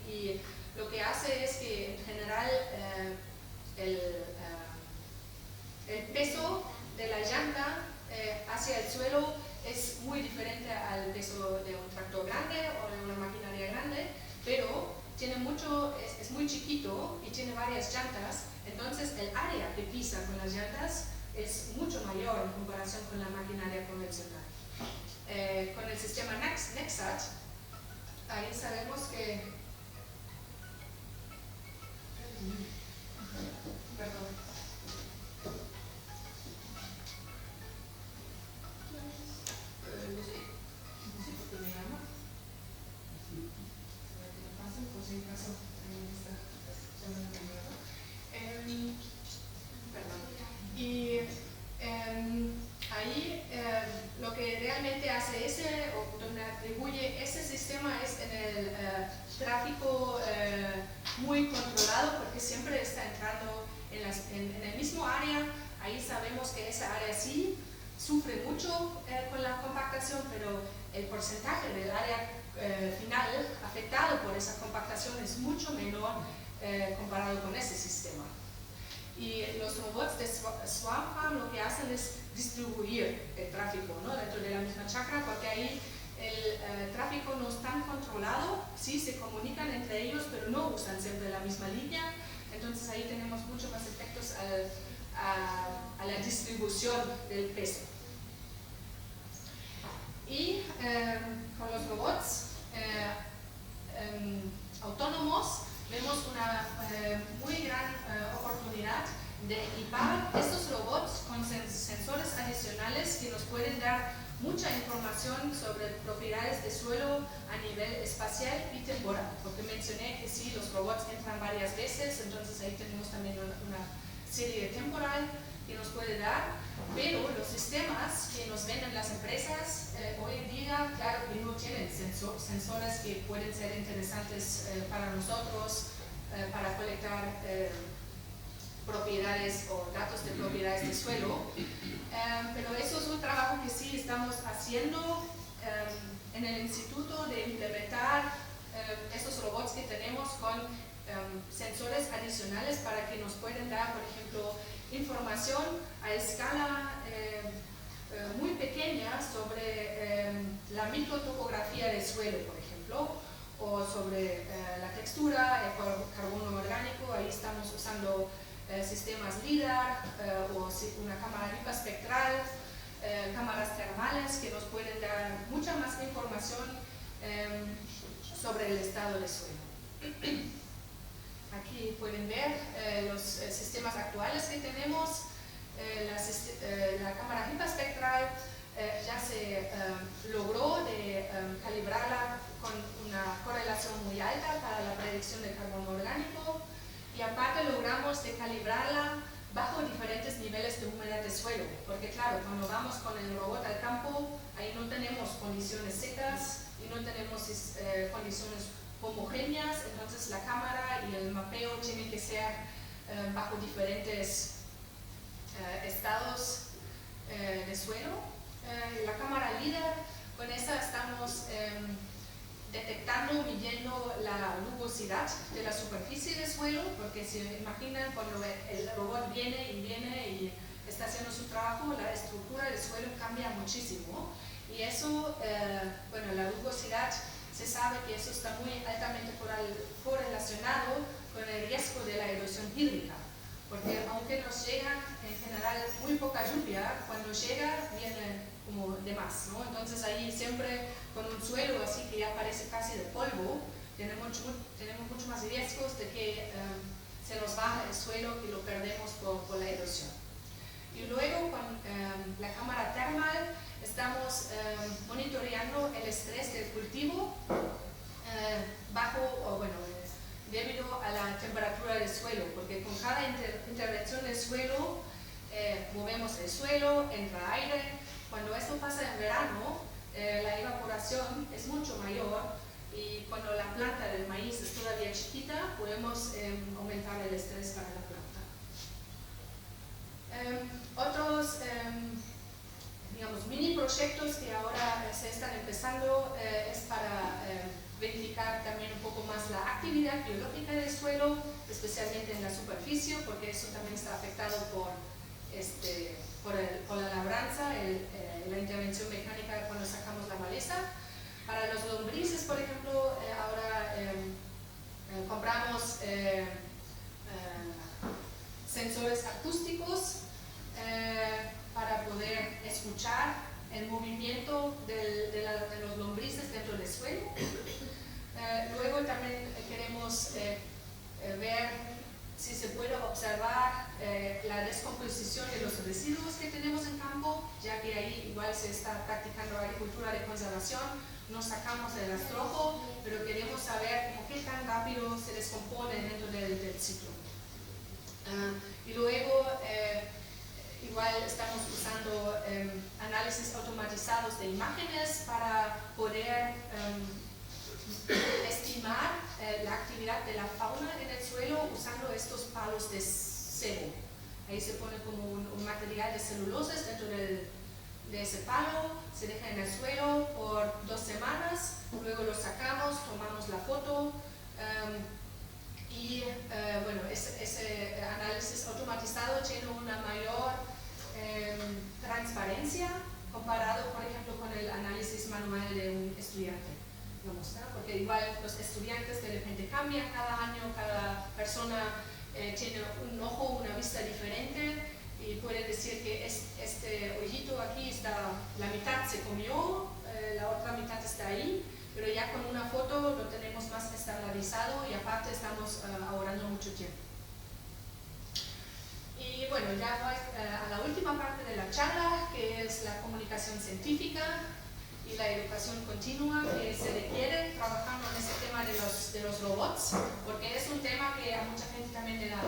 y lo que hace es que en general el peso de la llanta hacia el suelo es muy diferente al peso de un tractor grande o de una maquinaria grande, pero tiene mucho, es muy chiquito y tiene varias llantas, entonces el área que pisa con las llantas es mucho mayor en comparación con la maquinaria convencional. Con el sistema Nexat, ahí sabemos que... Perdón. Y ahí lo que realmente hace o donde atribuye ese sistema es en el tráfico muy controlado, porque siempre está entrando en el mismo área. Ahí sabemos que esa área sí sufre mucho con la compactación, pero el porcentaje del área final afectado por esa compactación es mucho menor comparado con ese sistema. Y los robots de Swamp Farm lo que hacen es distribuir el tráfico, ¿no?, dentro de la misma chacra, porque ahí el tráfico no es tan controlado, sí se comunican entre ellos, pero no usan siempre la misma línea. Entonces ahí tenemos mucho más efectos a la distribución del peso. Y con los robots autónomos vemos una muy gran oportunidad de equipar estos robots con sensores adicionales que nos pueden dar mucha información sobre propiedades de suelo a nivel espacial y temporal, porque mencioné que sí, los robots entran varias veces, entonces ahí tenemos también una serie temporal que nos puede dar, pero los sistemas que nos venden las empresas hoy en día, claro que no tienen sensores que pueden ser interesantes para nosotros, para colectar propiedades o datos de propiedades de suelo, pero eso es un trabajo que sí estamos haciendo en el instituto, de implementar estos robots que tenemos con sensores adicionales para que nos puedan dar, por ejemplo, información a escala muy pequeña sobre la microtopografía del suelo, por ejemplo, o sobre la textura, el carbono orgánico. Ahí estamos usando sistemas LIDAR o una cámara hiperespectral, cámaras termales que nos pueden dar mucha más información sobre el estado del suelo. Aquí pueden ver los sistemas actuales que tenemos. La cámara hiperespectral ya se logró de calibrarla con una correlación muy alta para la predicción de carbono orgánico, y aparte logramos de calibrarla bajo diferentes niveles de humedad de suelo, porque claro, cuando vamos con el robot al campo, ahí no tenemos condiciones secas y no tenemos condiciones homogéneas, entonces la cámara y el mapeo tienen que ser bajo diferentes estados de suelo. La cámara LIDAR, con esa estamos detectando, midiendo la rugosidad de la superficie del suelo, porque si imaginan cuando el robot viene y está haciendo su trabajo, la estructura del suelo cambia muchísimo. Y eso, bueno, la rugosidad, se sabe que eso está muy altamente correlacionado con el riesgo de la erosión hídrica. Porque aunque nos llega en general muy poca lluvia, cuando llega viene como de más, ¿no? Entonces ahí siempre con un suelo así que ya parece casi de polvo, tenemos mucho más riesgos de que se nos baja el suelo y lo perdemos por la erosión. Y luego con la cámara termal estamos monitoreando el estrés del cultivo debido a la temperatura del suelo, porque con cada intervención del suelo movemos el suelo, entra aire. Cuando esto pasa en verano, la evaporación es mucho mayor y cuando la planta del maíz es todavía chiquita, podemos aumentar el estrés para la planta. Otros digamos, mini proyectos que ahora se están empezando es para verificar también un poco más la actividad biológica del suelo, especialmente en la superficie, porque eso también está afectado por la labranza, la intervención mecánica cuando sacamos la maleza. Para los lombrices, por ejemplo, ahora compramos sensores acústicos para poder escuchar el movimiento de los lombrices dentro del suelo. Luego también queremos ver si se puede observar la descomposición de los residuos que tenemos en campo, ya que ahí igual se está practicando agricultura de conservación. No sacamos el rastrojo, pero queremos saber qué tan rápido se descompone dentro del ciclo. Y luego igual estamos usando análisis automatizados de imágenes para poder estimar la actividad de la fauna en el suelo usando estos palos de cebo. Ahí se pone como un material de celulosas dentro de ese palo, se deja en el suelo por 2 semanas, luego lo sacamos, tomamos la foto y bueno, ese análisis automatizado tiene una mayor transparencia comparado, por ejemplo, con el análisis manual de un estudiante. Digamos, ¿no? Porque igual los estudiantes de repente cambian cada año, cada persona tiene un ojo, una vista diferente y puede decir que este hoyito aquí está, la mitad se comió, la otra mitad está ahí, pero ya con una foto lo tenemos más estandarizado y aparte estamos ahorrando mucho tiempo. Y bueno, ya voy a la última parte de la charla, que es la comunicación científica y la educación continua que se requiere trabajando en este tema de los robots, porque es un tema que a mucha gente también le da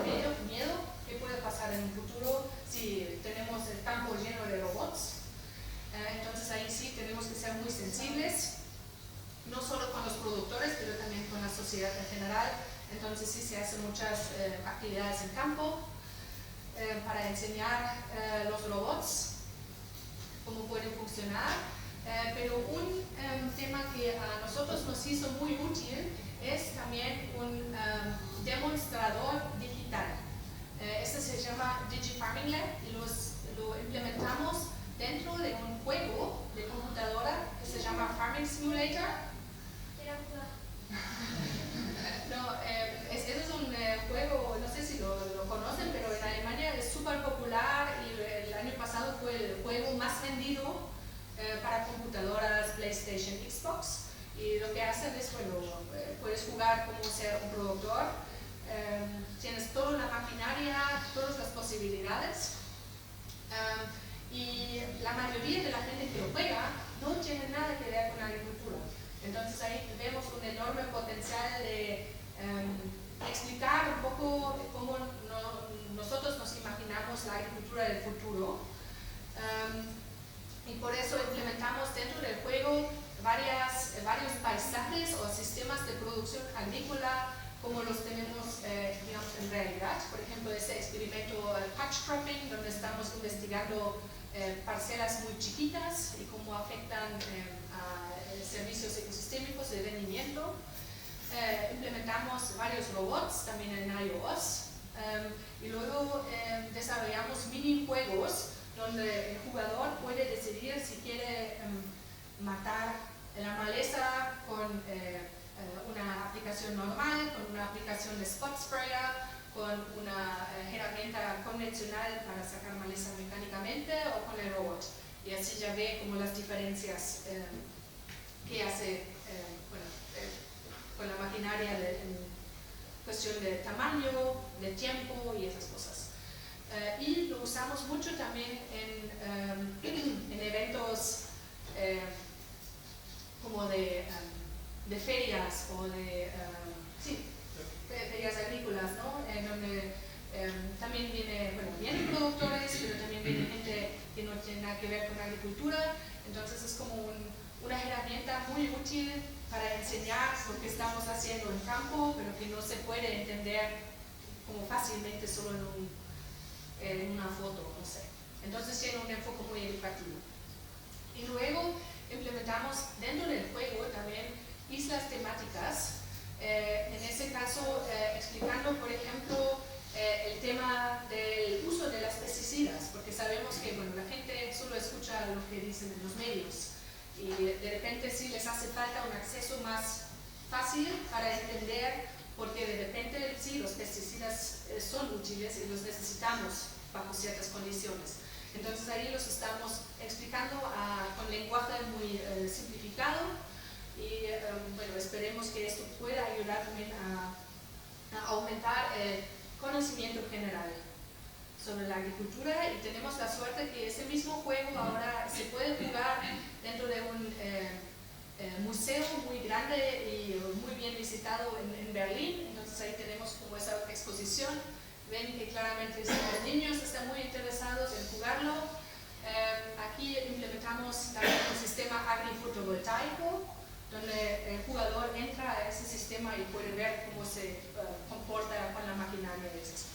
miedo, qué puede pasar en un futuro si tenemos el campo lleno de robots. Entonces ahí sí tenemos que ser muy sensibles, no solo con los productores, pero también con la sociedad en general. Entonces sí se hacen muchas actividades en campo para enseñar los robots cómo pueden funcionar. Pero un tema que a nosotros nos hizo muy útil es también un demostrador digital. Este se llama DigiFarming Lab y lo implementamos dentro de un juego de computadora que se llama Farming Simulator. No, ese es un juego, no sé si lo conocen, pero en Alemania es súper popular y el año pasado fue el juego más vendido para computadoras, PlayStation, Xbox. Y lo que hacen es, bueno, puedes jugar como ser un productor, tienes toda la maquinaria, todas las posibilidades. Y la mayoría de la gente que lo juega no tiene nada que ver con agricultura. Entonces ahí vemos un enorme potencial de explicar un poco cómo nosotros nos imaginamos la agricultura del futuro. Y por eso implementamos dentro del juego varios paisajes o sistemas de producción agrícola, como los tenemos digamos, en realidad. Por ejemplo, ese experimento el patch cropping, donde estamos investigando parcelas muy chiquitas y cómo afectan a servicios ecosistémicos de rendimiento. Implementamos varios robots también en iOS y luego desarrollamos minijuegos donde el jugador puede decidir si quiere matar la maleza con una aplicación normal, con una aplicación de spot sprayer, con una herramienta convencional para sacar maleza mecánicamente o con el robot. Y así ya ve como las diferencias que hace con la maquinaria en cuestión de tamaño, de tiempo y esas cosas. Y lo usamos mucho también en eventos como de ferias o de ferias agrícolas, ¿no? En donde también vienen productores, pero también viene gente que no tiene nada que ver con agricultura. Entonces es como una herramienta muy útil para enseñar lo que estamos haciendo en campo, pero que no se puede entender como fácilmente solo en una foto, no sé. Entonces tiene un enfoque muy educativo. Y luego implementamos dentro del juego también islas temáticas, en ese caso explicando, por ejemplo, el tema del uso de las pesticidas, porque sabemos que la gente solo escucha lo que dicen en los medios y de repente sí les hace falta un acceso más fácil para entender, porque de repente sí, los pesticidas son útiles y los necesitamos bajo ciertas condiciones. Entonces ahí los estamos explicando con lenguaje muy simplificado y esperemos que esto pueda ayudar también a aumentar el conocimiento general sobre la agricultura, y tenemos la suerte que ese mismo juego ahora se puede jugar dentro de un museo muy grande y muy bien visitado en Berlín. Entonces ahí tenemos como esa exposición. Ven que claramente los niños están muy interesados en jugarlo. Aquí implementamos también un sistema agrifotovoltaico, donde el jugador entra a ese sistema y puede ver cómo se comporta con la maquinaria de esas cosas.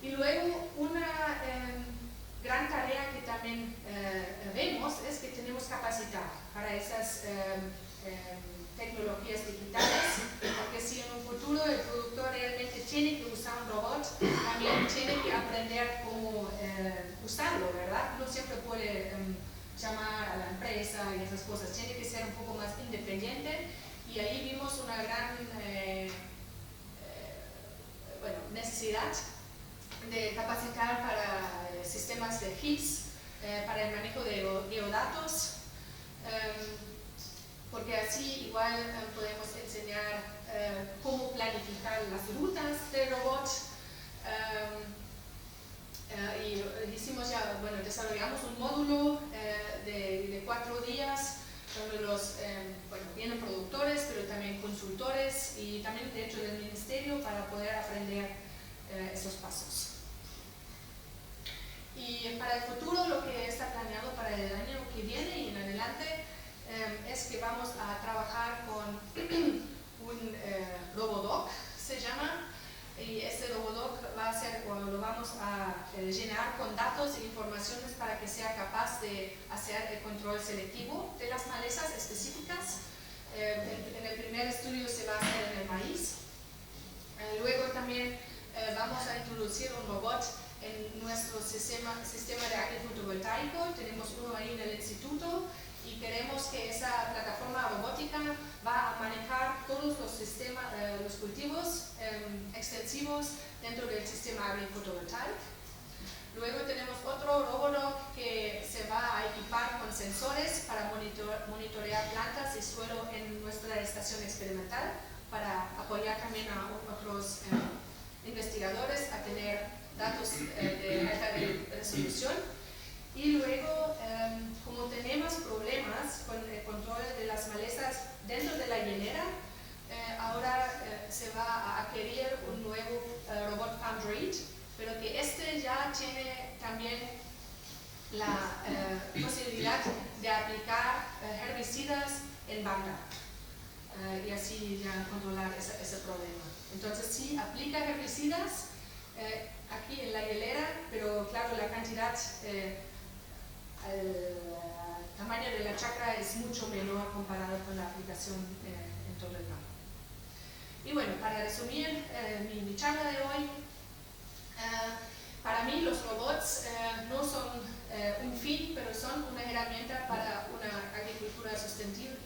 Y luego una gran tarea que también vemos es que tenemos que capacitar para esas tecnologías digitales, porque si en un futuro el productor realmente tiene que usar un robot, también tiene que aprender cómo usarlo, ¿verdad? No siempre puede llamar a la empresa y esas cosas, tiene que ser un poco más independiente, y ahí vimos una gran necesidad de capacitar para sistemas de HIS, para el manejo de geodatos, porque así igual podemos enseñar cómo planificar las rutas del robot. Y hicimos ya, desarrollamos un módulo de 4 días donde vienen productores, pero también consultores y también dentro del ministerio para poder aprender esos pasos. Y para el futuro, lo que está planeado para el año que viene y en adelante es que vamos a trabajar con un Robodoc, se llama, y este Robodoc lo vamos a llenar con datos e informaciones para que sea capaz de hacer el control selectivo de las malezas específicas. En el primer estudio se va a hacer en el maíz. Luego también vamos a introducir un robot en nuestro sistema de agrifotovoltaico. Tenemos uno ahí en el instituto y queremos que esa plataforma robótica va a manejar todos los cultivos extensivos dentro del sistema agrifotovoltaico. Luego tenemos otro Robodoc que se va a equipar con sensores para monitorear plantas y suelo en nuestra estación experimental, para apoyar también a otros investigadores a tener datos de alta resolución. Y luego, como tenemos problemas con el control de las malezas dentro de la hielera, ahora se va a adquirir un nuevo robot Foundry, pero que este ya tiene también la posibilidad de aplicar herbicidas en banda y así ya controlar ese problema. Entonces sí aplica herbicidas aquí en la hielera, pero claro, la cantidad al tamaño de la chacra es mucho menor comparado con la aplicación en todo el campo. Y bueno, para resumir mi charla de hoy, para mí los robots no son un fin, pero son una herramienta para una agricultura sostenible.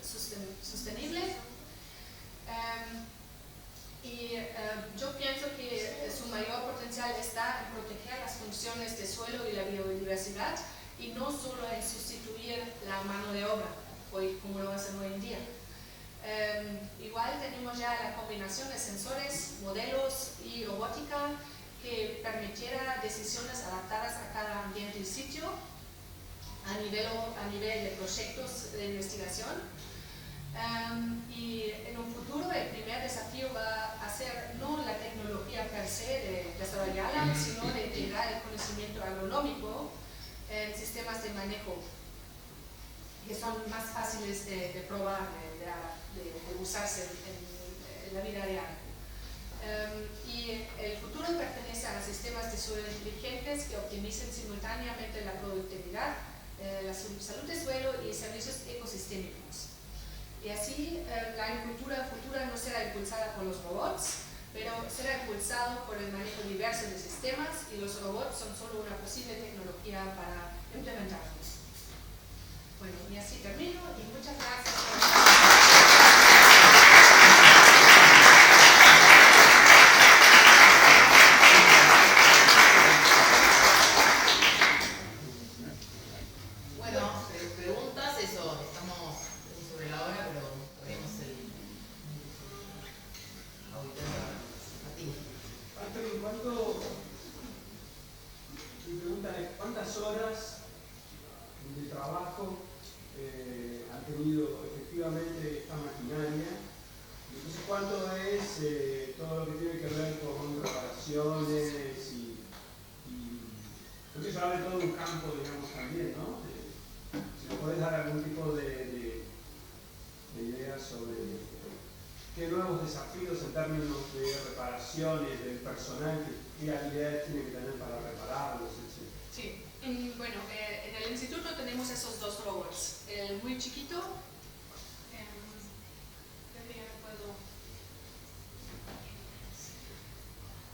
Yo pienso que su mayor potencial está en proteger las funciones del suelo y la biodiversidad y no solo en sustituir la mano de obra, como lo hacen hoy en día. Igual tenemos ya la combinación de sensores, modelos y robótica que permitiera decisiones adaptadas a cada ambiente y sitio a nivel de proyectos de investigación. Y en un futuro el primer desafío va a ser no la tecnología per se de desarrollarla, sino de integrar el conocimiento agronómico en sistemas de manejo que son más fáciles de probar, de usarse en la vida real. Y el futuro pertenece a los sistemas de suelo inteligentes que optimicen simultáneamente la productividad, la salud del suelo y servicios ecosistémicos. Y así la agricultura futura no será impulsada por los robots, pero será impulsado por el manejo diverso de sistemas y los robots son solo una posible tecnología para implementarlos. Bueno, y así termino y muchas gracias por ¿Cuántas horas de trabajo ha tenido efectivamente esta maquinaria? Entonces, ¿cuánto es todo lo que tiene que ver con reparaciones y porque eso abre todo un campo, digamos, también, ¿no? Si me puedes dar algún tipo de idea sobre qué nuevos desafíos en términos de reparaciones, del personal, qué habilidades tiene que tener para repararlos, etc. Sí, bueno, en el instituto tenemos esos dos robots. El muy chiquito,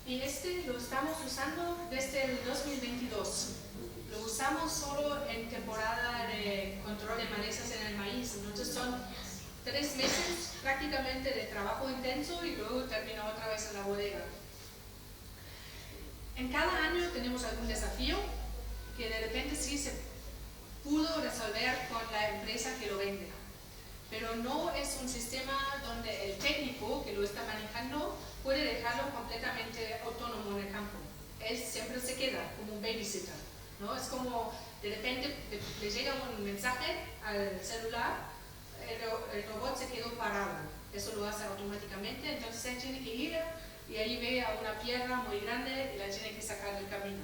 y este lo estamos usando desde el 2022. Lo usamos solo en temporada de control de malezas en el maíz, entonces son 3 meses prácticamente de trabajo intenso y luego termina otra vez en la bodega. En cada año tenemos algún desafío que de repente sí se pudo resolver con la empresa que lo vende. Pero no es un sistema donde el técnico que lo está manejando puede dejarlo completamente autónomo en el campo. Él siempre se queda como un babysitter, ¿no? Es como de repente le llega un mensaje al celular, el robot se quedó parado. Eso lo hace automáticamente, entonces él tiene que ir y ahí ve a una piedra muy grande y la tiene que sacar del camino.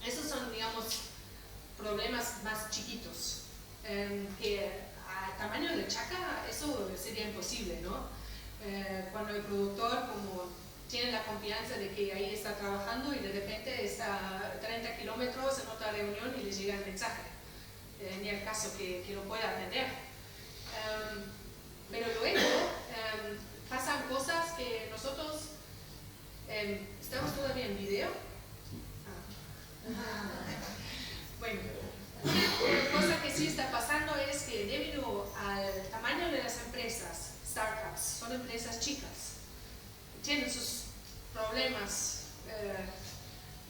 Esos son, digamos, problemas más chiquitos, que a tamaño de chacra eso sería imposible, ¿no? Cuando el productor como tiene la confianza de que ahí está trabajando y de repente está a 30 kilómetros en otra reunión y le llega el mensaje, ni el caso que lo pueda atender. Pero luego pasan cosas que nosotros estamos todavía en video. Bueno, una cosa que sí está pasando es que debido al tamaño de las empresas, startups, son empresas chicas, tienen sus problemas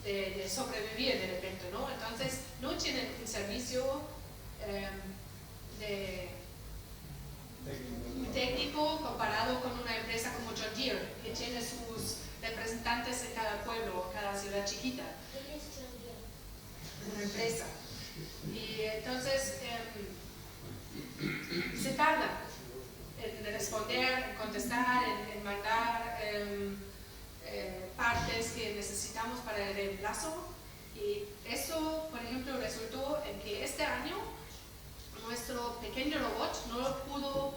de sobrevivir de repente, ¿no? Entonces no tienen un servicio técnico comparado con una empresa como John Deere, que tiene sus representantes en cada pueblo, cada ciudad chiquita. Una empresa. Y entonces se tarda en responder, en contestar, en mandar partes que necesitamos para el reemplazo. Y eso, por ejemplo, resultó en que este año nuestro pequeño robot no pudo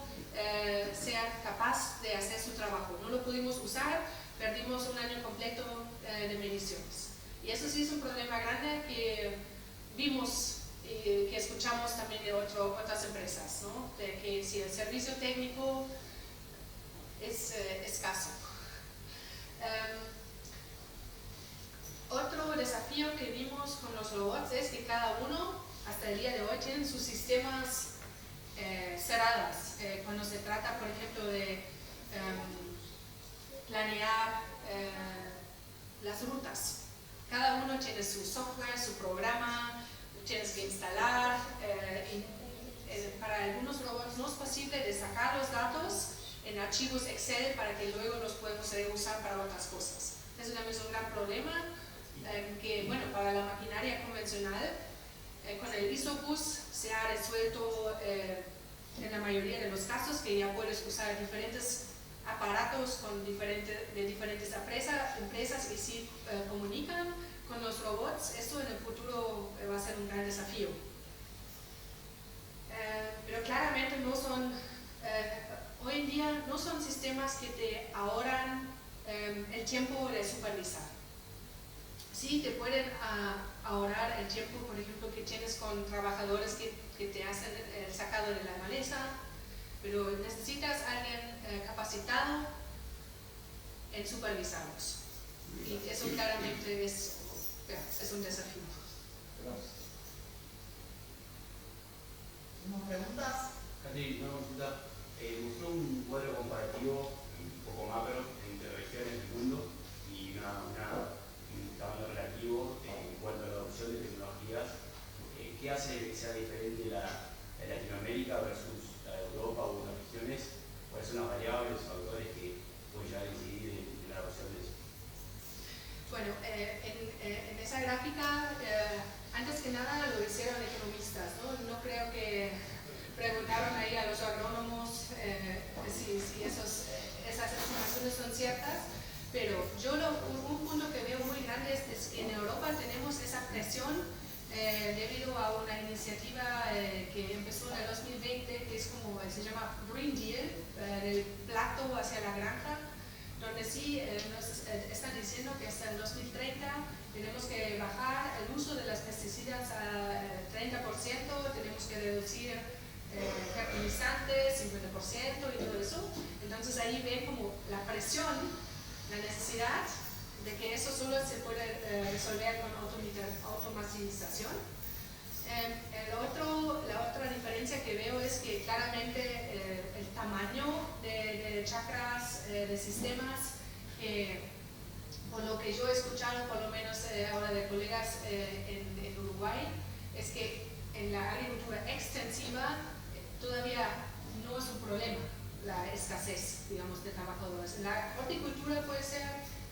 sea capaz de hacer su trabajo. No lo pudimos usar, perdimos un año completo de mediciones. Y eso sí es un problema grande que vimos y que escuchamos también de otras empresas, ¿no? De que si el servicio técnico es escaso. Otro desafío que vimos con los robots es que cada uno, hasta el día de hoy, tienen sus sistemas cerradas. Cuando se trata, por ejemplo, de planear las rutas. Cada uno tiene su software, su programa, tienes que instalar. Para algunos robots no es posible de sacar los datos en archivos Excel para que luego los podemos reusar para otras cosas. Eso también es un gran problema que, bueno, para la maquinaria convencional, con el ISOBUS se ha resuelto en la mayoría de los casos que ya puedes usar diferentes aparatos de diferentes empresas y sí comunican con los robots. Esto en el futuro va a ser un gran desafío. Pero claramente no son, hoy en día no son sistemas que te ahorran el tiempo de supervisar. Sí, te pueden ahorrar el tiempo, por ejemplo, que tienes con trabajadores que te hacen el sacado de la maleza, pero necesitas a alguien capacitado en supervisarlos. Y eso claramente es un desafío. ¿Unas preguntas? Katy, una consulta. Mostró un cuadro comparativo un poco macro entre regiones del mundo y un tamaño relativo en cuanto a la adopción de tecnologías. ¿Qué hace que sea diferente la Latinoamérica versus la de Europa u otras regiones? ¿Cuáles son las variables o factores que pueden llegar a incidir en la adopción de eso? Bueno, en esa gráfica, antes que nada lo hicieron economistas, ¿no? No creo que preguntaron ahí a los agrónomos si esas estimaciones son ciertas, pero un punto que veo muy grande es que en Europa tenemos esa presión debido a una iniciativa que empezó en el 2020, que es como se llama Green Deal, del plato hacia la granja, donde sí nos están diciendo que hasta el 2030 tenemos que bajar el uso de las pesticidas a 30%, tenemos que reducir fertilizantes 50% y todo eso. Entonces ahí ven como la presión, la necesidad de que eso solo se puede resolver con automatización. La otra diferencia que veo es que claramente el tamaño de chacras, de sistemas, por lo que yo he escuchado, por lo menos ahora de colegas en Uruguay, es que en la agricultura extensiva todavía no es un problema la escasez, digamos, de trabajadores. En la horticultura puede ser,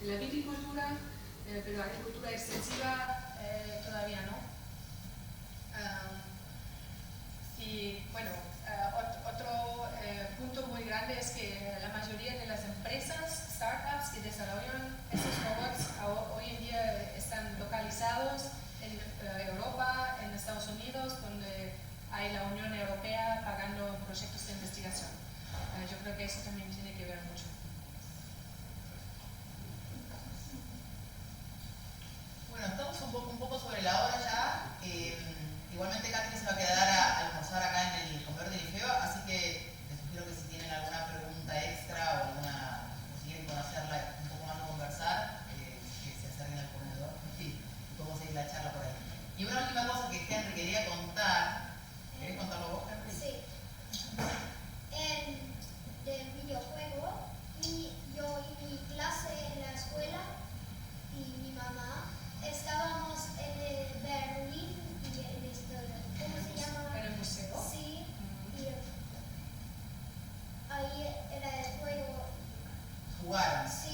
en la viticultura, pero la agricultura extensiva todavía no. Y bueno, otro punto muy grande es que la mayoría de las empresas, startups que desarrollan esos robots hoy en día están localizados en Europa, en Estados Unidos, donde hay la Unión Europea pagando proyectos de investigación. Yo creo que eso también tiene que ver mucho. Bueno, estamos un poco sobre la hora ya. Igualmente Catherine se va a quedar a almorzar acá en el comedor del IFEBA, así que les sugiero que si tienen alguna pregunta extra o si quieren conocerla un poco más o conversar, que se acerquen al comedor y podemos seguir la charla por ahí. Y una última cosa que Henry quería contar, ¿querés contarlo vos, Henry? Sí. Del videojuego, y yo y mi clase en la escuela y mi mamá estábamos en el Berlín y en ¿cómo se llama? ¿En el museo? Sí, y ahí era el juego. ¿Jugaron? Sí.